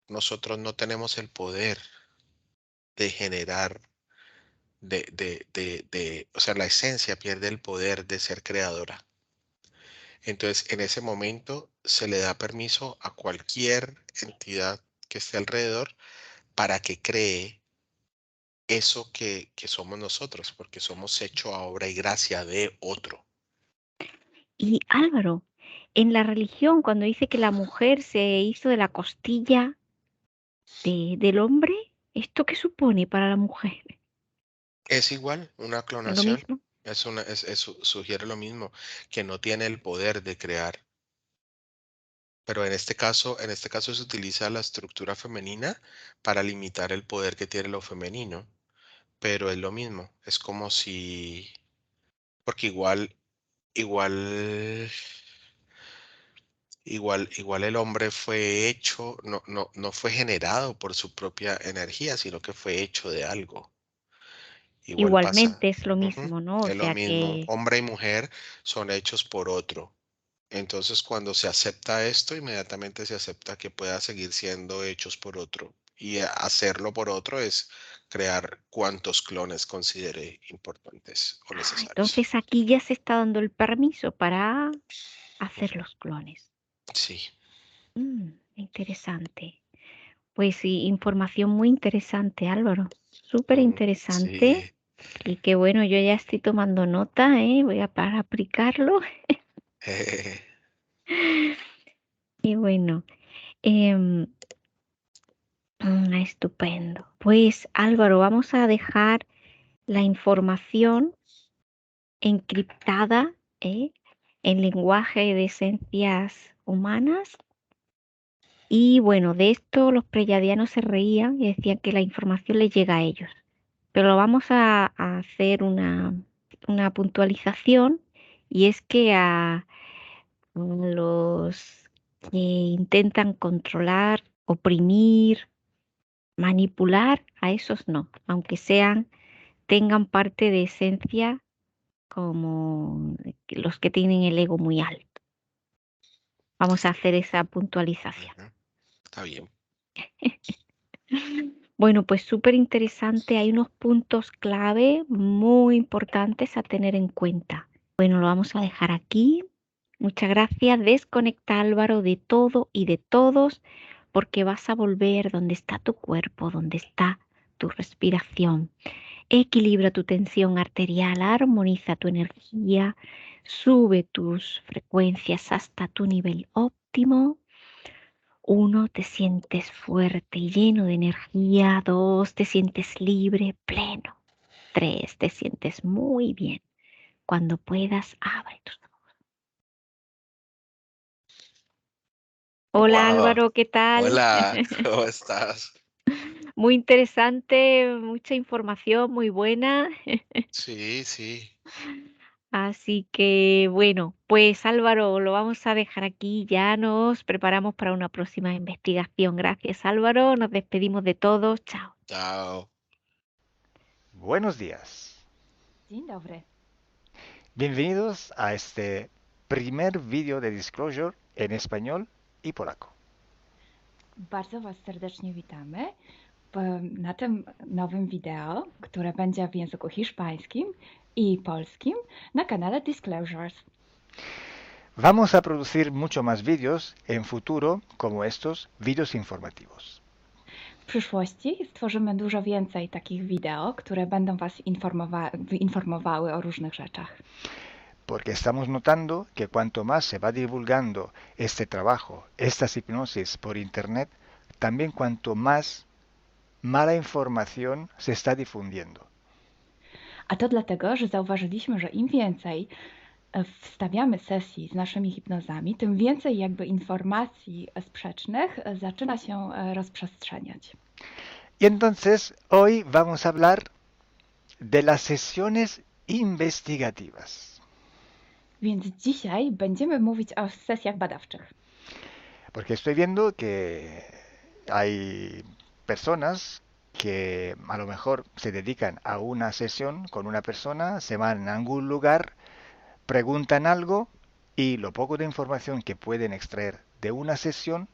nosotros no tenemos el poder de generar, o sea, la esencia pierde el poder de ser creadora. Entonces, en ese momento se le da permiso a cualquier entidad que esté alrededor para que cree eso que somos nosotros, porque somos hecho a obra y gracia de otro. Y Álvaro, en la religión, cuando dice que la mujer se hizo de la costilla del hombre, ¿esto qué supone para la mujer? Es igual, una ¿Es lo clonación. mismo? Sugiere lo mismo, que no tiene el poder de crear. Pero en este caso se utiliza la estructura femenina para limitar el poder que tiene lo femenino, pero es lo mismo, es como si, porque igual, igual el hombre fue hecho, no fue generado por su propia energía, sino que fue hecho de algo. Igual pasa. Igualmente es lo Ujú. mismo, ¿no? O Es lo sea mismo, que hombre y mujer son hechos por otro. Entonces, cuando se acepta esto, inmediatamente se acepta que pueda seguir siendo hechos por otro. Y hacerlo por otro es crear cuantos clones considere importantes o necesarios. entonces aquí ya se está dando el permiso para hacer Ujú. los clones. Sí. Interesante. Pues sí, información muy interesante, Álvaro. Súper Ujú. interesante. Sí. Y qué bueno, yo ya estoy tomando nota, ¿eh? Voy a para aplicarlo. Y bueno, em, estupendo. Pues Álvaro, vamos a dejar la información encriptada, ¿eh? En lenguaje de esencias humanas. Y bueno, de esto los preyadianos se reían y decían que la información les llega a ellos. pero lo vamos a hacer una puntualización y es que a los que intentan controlar, oprimir, manipular, a esos no, aunque tengan parte de esencia como los que tienen el ego muy alto. Vamos a hacer esa puntualización. Ujú, está bien. Bueno, pues súper interesante. Hay unos puntos clave muy importantes a tener en cuenta. Bueno, lo vamos a dejar aquí. Muchas gracias. Desconecta, Álvaro, de todo y de todos, porque vas a volver donde está tu cuerpo, donde está tu respiración. Equilibra tu tensión arterial, armoniza tu energía, sube tus frecuencias hasta tu nivel óptimo. 1, te sientes fuerte y lleno de energía. 2, te sientes libre, pleno. 3, te sientes muy bien. Cuando puedas, abre tus ojos. Hola Wow. Álvaro, ¿qué tal? Hola, ¿cómo estás? Muy interesante, mucha información, muy buena. Sí, sí. Así que bueno, pues Álvaro, lo vamos a dejar aquí. Ya nos preparamos para una próxima investigación. Gracias Álvaro, nos despedimos de todos. Chao. Chao. Buenos días. Dzień dobry. Bienvenidos a este primer vídeo de Disclosure en español y polaco. Bardzo Was serdecznie witamy na tym nowym wideo, które będzie w języku hiszpańskim i polskim na kanale Disclosures. Vamos a producir mucho más vídeos en futuro como estos vídeos informativos. W przyszłości stworzymy dużo więcej takich wideo, które będą Was informowały o różnych rzeczach. Porque estamos notando que cuanto más se va divulgando este trabajo, estas hipnosis por internet, también cuanto más mala información se está difundiendo. A to dlatego, że zauważyliśmy, że im więcej wstawiamy sesji z naszymi hipnozami, tym więcej jakby informacji sprzecznych zaczyna się rozprzestrzeniać. Y entonces hoy vamos a hablar de las sesiones investigativas. Więc dzisiaj będziemy mówić o sesjach badawczych. Porque estoy viendo que hay personas que a lo mejor se dedican a una sesión con una persona, se van a algún lugar, preguntan algo y lo poco de información que pueden extraer de una sesión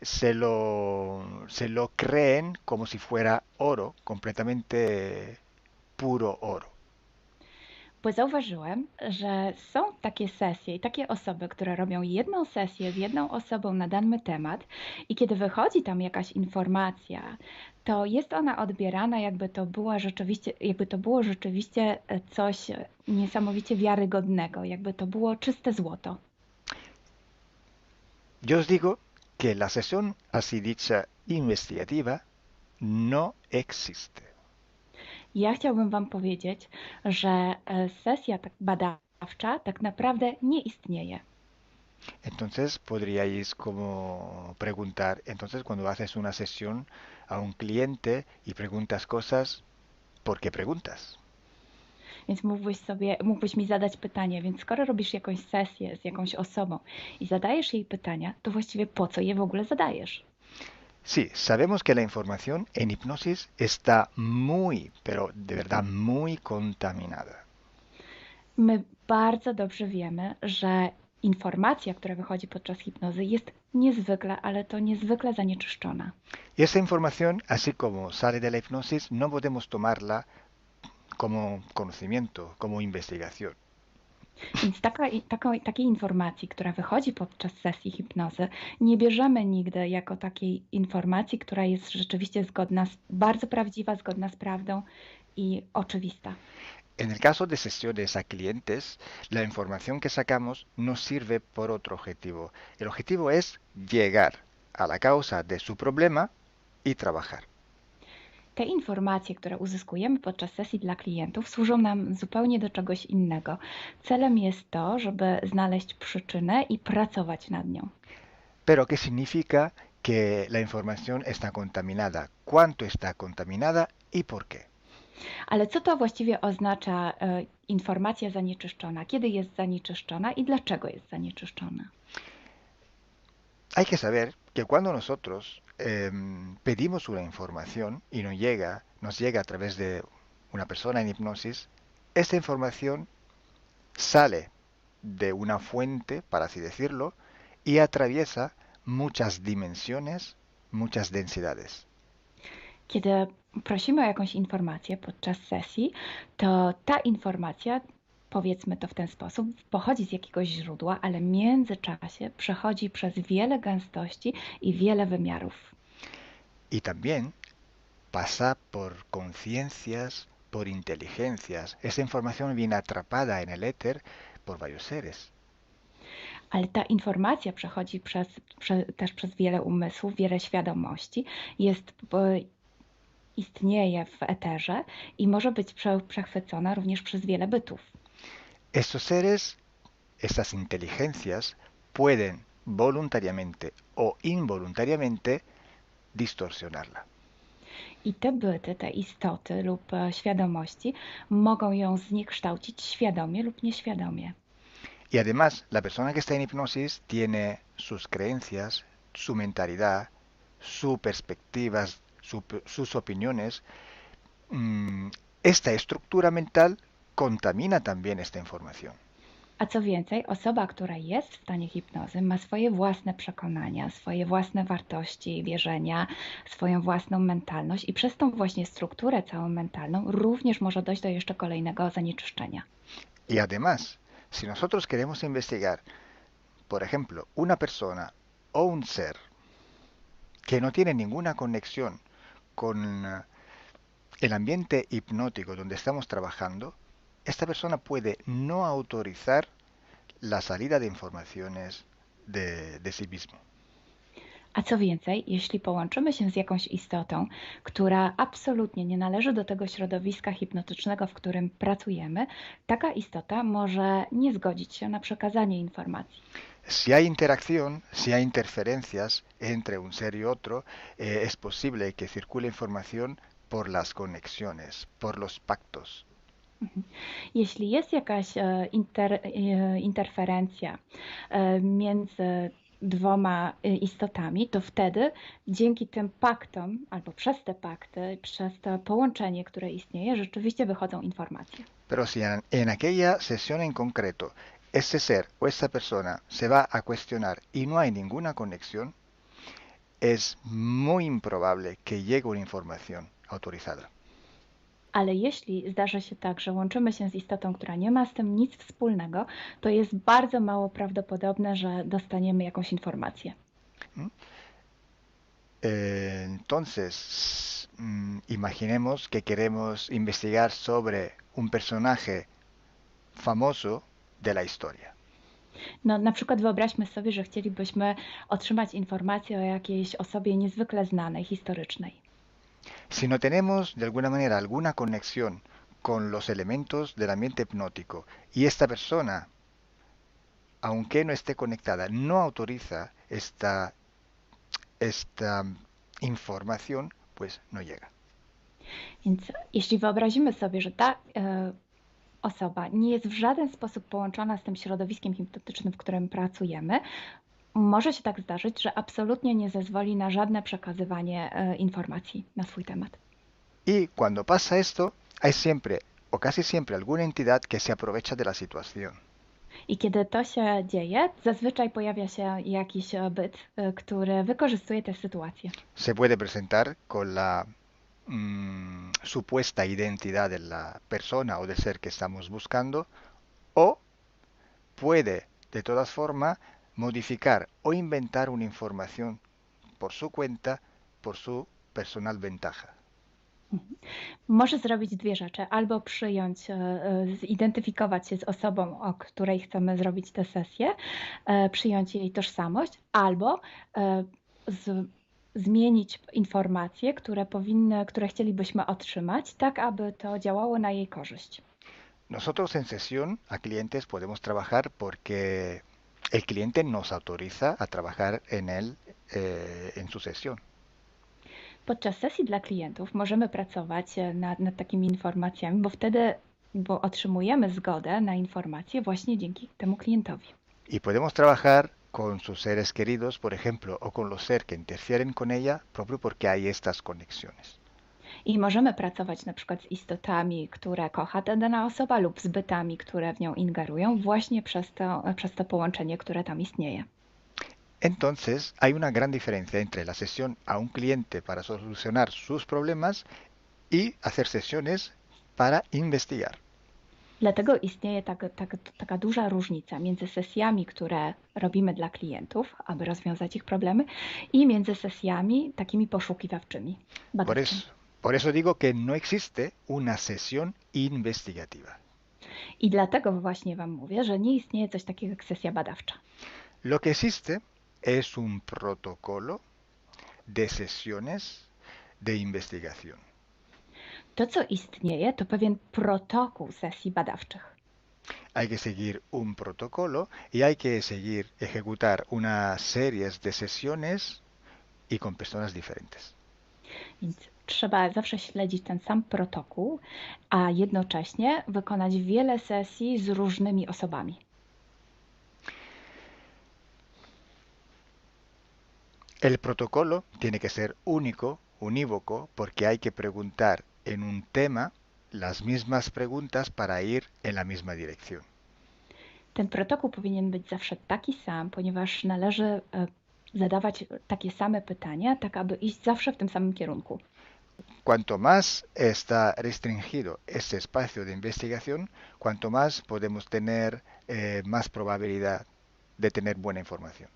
se lo creen como si fuera oro, completamente puro oro. Bo zauważyłem, że są takie sesje i takie osoby, które robią jedną sesję z jedną osobą na dany temat i kiedy wychodzi tam jakaś informacja, to jest ona odbierana jakby to było rzeczywiście coś niesamowicie wiarygodnego, jakby to było czyste złoto. Yo os digo que la sesión así dicha investigativa no existe. Ja chciałbym Wam powiedzieć, że sesja badawcza tak naprawdę nie istnieje. Entonces podríais como preguntar, entonces cuando haces una sesión a un cliente y preguntas cosas, ¿por qué preguntas? Więc mógłbyś mi zadać pytanie, więc skoro robisz jakąś sesję z jakąś osobą i zadajesz jej pytania, to właściwie po co je w ogóle zadajesz? Sí, sabemos que la información en hipnosis está muy, pero de verdad muy contaminada. My bardzo dobrze wiemy, że informacja, która wychodzi podczas hipnozy jest niezwykle, ale to niezwykle zanieczyszczona. Y esa información, así como sale de la hipnosis, no podemos tomarla como conocimiento, como investigación. Więc takiej informacji, która wychodzi podczas sesji hipnozy, nie bierzemy nigdy jako takiej informacji, która jest rzeczywiście bardzo prawdziwa, zgodna z prawdą i oczywista. En el caso de sesiones a clientes, la información que sacamos nos sirve por otro objetivo. El objetivo es llegar a la causa de su problema y trabajar. Te informacje, które uzyskujemy podczas sesji dla klientów, służą nam zupełnie do czegoś innego. Celem jest to, żeby znaleźć przyczynę i pracować nad nią. Pero ¿qué significa que la información está contaminada? ¿Cuánto está contaminada y por qué? Ale co to właściwie oznacza informacja zanieczyszczona? Kiedy jest zanieczyszczona i dlaczego jest zanieczyszczona? Hay que saber que cuando nosotros pedimos una información y nos llega a través de una persona en hipnosis, esta información sale de una fuente, para así decirlo, y atraviesa muchas dimensiones, muchas densidades. Kiedy prosimy o jakąś informację podczas sesji, to ta informacja, powiedzmy to w ten sposób, pochodzi z jakiegoś źródła, ale w międzyczasie przechodzi przez wiele gęstości i wiele wymiarów. Y también pasa por conciencias, por inteligencias. Esa información viene atrapada en el éter por varios seres. Ale ta informacja przechodzi też przez wiele umysłów, wiele świadomości, istnieje w eterze i może być przechwycona również przez wiele bytów. Estos seres, estas inteligencias, pueden voluntariamente o involuntariamente distorsionarla. I te byty, te istoty lub świadomości mogą ją zniekształcić świadomie lub nieświadomie. Y además, la persona que está en hipnosis tiene sus creencias, su mentalidad, sus perspectivas, sus opiniones. Esta estructura mental contamina también esta información. A co więcej, osoba, która jest w stanie hipnozy, ma swoje własne przekonania, swoje własne wartości i wierzenia, swoją własną mentalność i przez tą właśnie strukturę całą mentalną również może dojść do jeszcze kolejnego zanieczyszczenia. Y además, si nosotros queremos investigar, por ejemplo, una persona o un ser que no tiene ninguna conexión con el ambiente hipnótico donde estamos trabajando, esta persona puede no autorizar la salida de informaciones de sí mismo. A co więcej, jeśli połączymy się z jakąś istotą, która absolutnie nie należy do tego środowiska hipnotycznego, w którym pracujemy, taka istota może nie zgodzić się na przekazanie informacji. Si hay interacción, si hay interferencias entre un ser y otro, es posible que circule información por las conexiones, por los pactos. Jeśli jest jakaś interferencja między dwoma istotami, to wtedy dzięki tym paktom, albo przez te pakty, przez to połączenie, które istnieje, rzeczywiście wychodzą informacje. Pero si en aquella sesión en concreto ese ser o esa persona se va a cuestionar y no hay ninguna conexión, es muy improbable que llegue una información autorizada. Ale jeśli zdarzy się tak, że łączymy się z istotą, która nie ma z tym nic wspólnego, to jest bardzo mało prawdopodobne, że dostaniemy jakąś informację. Entonces, imaginemos que queremos investigar sobre un personaje famoso de la historia. No, na przykład wyobraźmy sobie, że chcielibyśmy otrzymać informację o jakiejś osobie niezwykle znanej, historycznej. Si no tenemos de alguna manera alguna conexión con los elementos del ambiente hipnótico y esta persona, aunque no esté conectada, no autoriza esta información, pues no llega. Więc jeśli wyobrazimy sobie, że ta osoba nie jest w żaden sposób połączona z tym środowiskiem hipnotycznym, w którym pracujemy, może się tak zdarzyć, że absolutnie nie zezwoli na żadne przekazywanie informacji na swój temat. Y cuando pasa esto, hay siempre o casi siempre alguna entidad que se aprovecha de la situación. I kiedy to się dzieje, zazwyczaj pojawia się jakiś byt, który wykorzystuje tę sytuację. Se puede presentar con la supuesta identidad de la persona o del ser que estamos buscando, o puede de todas formas modificar o inventar una información por su cuenta, por su personal ventaja. Może zrobić dwie rzeczy. Albo przyjąć, zidentyfikować się z osobą, o której chcemy zrobić tę sesję, przyjąć jej tożsamość, albo zmienić informacje, które chcielibyśmy otrzymać, tak aby to działało na jej korzyść. Nosotros en sesión a clientes podemos trabajar porque el cliente nos autoriza a trabajar en su sesión. Podczas sesji dla klientów możemy pracować nad takimi informacjami, bo otrzymujemy zgodę na informacje właśnie dzięki temu klientowi. Y podemos trabajar con sus seres queridos, por ejemplo, o con los seres que interfieren con ella, propio porque hay estas conexiones. I możemy pracować na przykład z istotami, które kocha ta dana osoba lub z bytami, które w nią ingerują właśnie przez to połączenie, które tam istnieje. Entonces, hay una gran diferencia entre la sesión a un cliente para solucionar sus problemas y hacer sesiones para investigar. Dlatego istnieje taka duża różnica między sesjami, które robimy dla klientów, aby rozwiązać ich problemy, i między sesjami takimi poszukiwawczymi, badawczymi. Por eso digo que no existe una sesión investigativa. I dlatego właśnie Wam mówię, że nie istnieje coś takiego jak sesja badawcza. Lo que existe es un protocolo de sesiones de investigación. To, co istnieje, to pewien protokół sesji badawczych. Hay que seguir un protocolo y hay que seguir ejecutar unas series de sesiones y con personas diferentes. Więc trzeba zawsze śledzić ten sam protokół, a jednocześnie wykonać wiele sesji z różnymi osobami. El protocolo tiene que ser único, unívoco, porque hay que preguntar en un tema las mismas preguntas para ir en la misma dirección. Ten protokół powinien być zawsze taki sam, ponieważ należy zadawać takie same pytania, tak aby iść zawsze w tym samym kierunku. Cuanto más está restringido ese espacio de investigación, cuanto más podemos tener más probabilidad de tener buena información.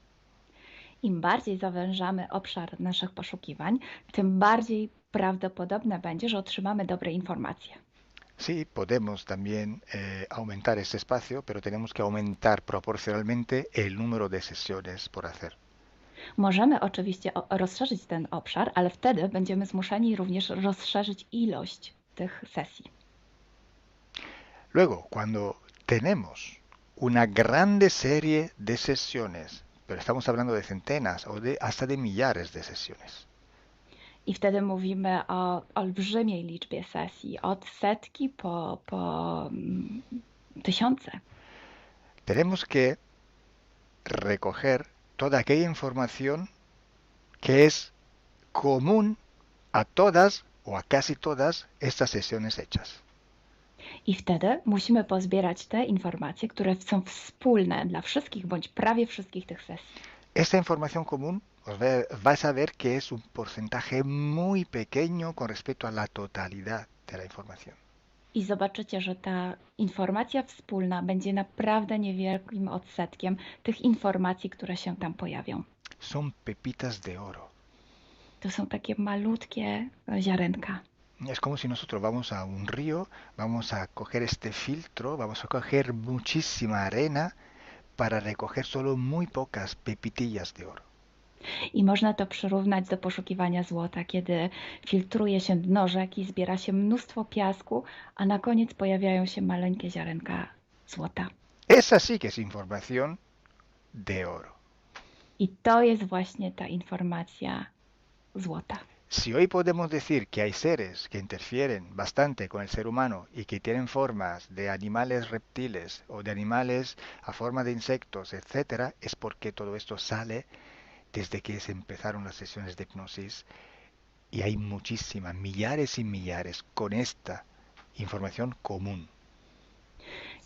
Im bardziej zawężamy obszar naszych poszukiwań, tym bardziej prawdopodobne będzie, że otrzymamy dobre informacje. Sí, podemos también aumentar ese espacio, pero tenemos que aumentar proporcionalmente el número de sesiones por hacer. Możemy oczywiście rozszerzyć ten obszar, ale wtedy będziemy zmuszeni również rozszerzyć ilość tych sesji. Luego, cuando tenemos una grande serie de sesiones, pero estamos hablando de centenas o hasta de millares de sesiones. I wtedy mówimy o olbrzymiej liczbie sesji, od setki po tysiące. Tenemos que recoger toda aquella información que es común a todas o a casi todas estas sesiones hechas. I wtedy musimy pozbierać te informacje, które są wspólne dla wszystkich bądź prawie wszystkich tych sesji. Esta información común vais a ver que es un porcentaje muy pequeño con respecto a la totalidad de la información. I zobaczycie, że ta informacja wspólna będzie naprawdę niewielkim odsetkiem tych informacji, które się tam pojawią. Son pepitas de oro. To są takie malutkie ziarenka. Es como si nosotros vamos a un río, vamos a coger este filtro, vamos a coger muchísima arena para recoger solo muy pocas pepitillas de oro. I można to przyrównać do poszukiwania złota, kiedy filtruje się dno rzeki, zbiera się mnóstwo piasku, a na koniec pojawiają się maleńkie ziarenka złota. Esa sí que es información de oro. I to jest właśnie ta informacja złota. Si hoy podemos decir que hay seres que interfieren bastante con el ser humano y que tienen formas de animales reptiles o de animales a forma de insectos, etc., es porque todo esto sale desde que se empezaron las sesiones de hipnosis y hay muchísimas, millares y millares con esta información común.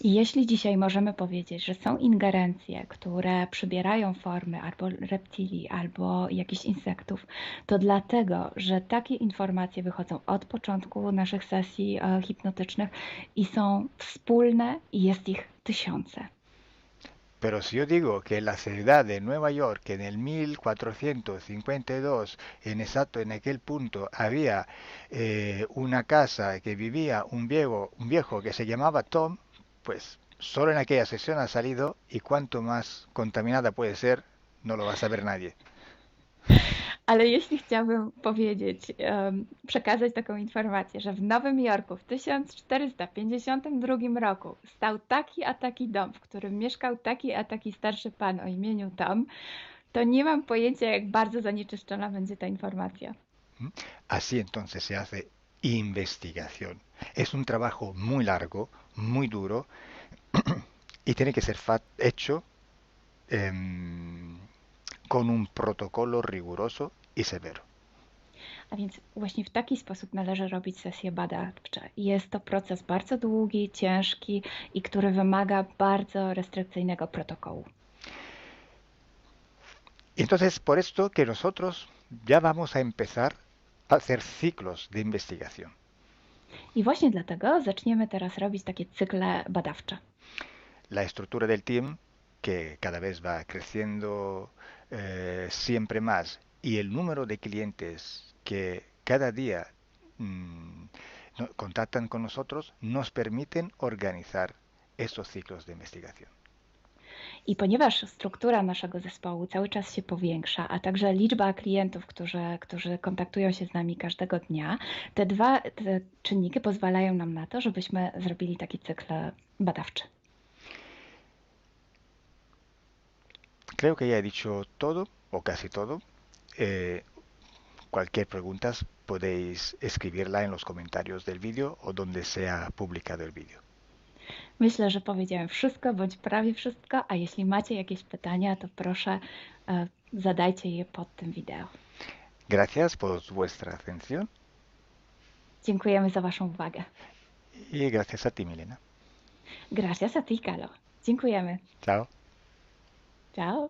I jeśli dzisiaj możemy powiedzieć, że są ingerencje, które przybierają formy albo reptilii, albo jakichś insektów, to dlatego, że takie informacje wychodzą od początku naszych sesji hipnotycznych i są wspólne i jest ich tysiące. Pero si yo digo que en la ciudad de Nueva York en el 1452, en aquel punto, había una casa que vivía un viejo que se llamaba Tom, pues solo en aquella sesión ha salido, y cuanto más contaminada puede ser, no lo va a saber nadie. Ale jeśli chciałabym powiedzieć, przekazać taką informację, że w Nowym Jorku w 1452 roku stał taki a taki dom, w którym mieszkał taki a taki starszy pan o imieniu Tom, to nie mam pojęcia, jak bardzo zanieczyszczona będzie ta informacja. Así entonces se hace investigación. Es un trabajo muy largo, muy duro y tiene que ser hecho con un protocolo riguroso i severo. A więc właśnie w taki sposób należy robić sesje badawcze. Jest to proces bardzo długi, ciężki i który wymaga bardzo restrykcyjnego protokołu. Y entonces, por esto que nosotros ya vamos a empezar a hacer ciclos de investigación. I właśnie dlatego zaczniemy teraz robić takie cykle badawcze. La estructura del team, que cada vez va creciendo siempre más, y el número de clientes que cada día contactan con nosotros, nos permiten organizar estos ciclos de investigación. I ponieważ struktura naszego zespołu cały czas się powiększa, a także liczba klientów, którzy kontaktują się z nami każdego dnia, te czynniki pozwalają nam na to, żebyśmy zrobili taki cykl badawczy. Creo que ya he dicho todo, o casi todo. Cualquier pregunta podéis escribirla en los comentarios del vídeo o donde sea publicado el vídeo. Myślę, że powiedziałem wszystko, bądź prawie wszystko, a jeśli macie jakieś pytania, to proszę zadajcie je pod tym wideo. Gracias por vuestra atención. Dziękujemy za Waszą uwagę. Y gracias a ti, Milena. Gracias a ti, Kalo. Dziękujemy. Chao. Ciao.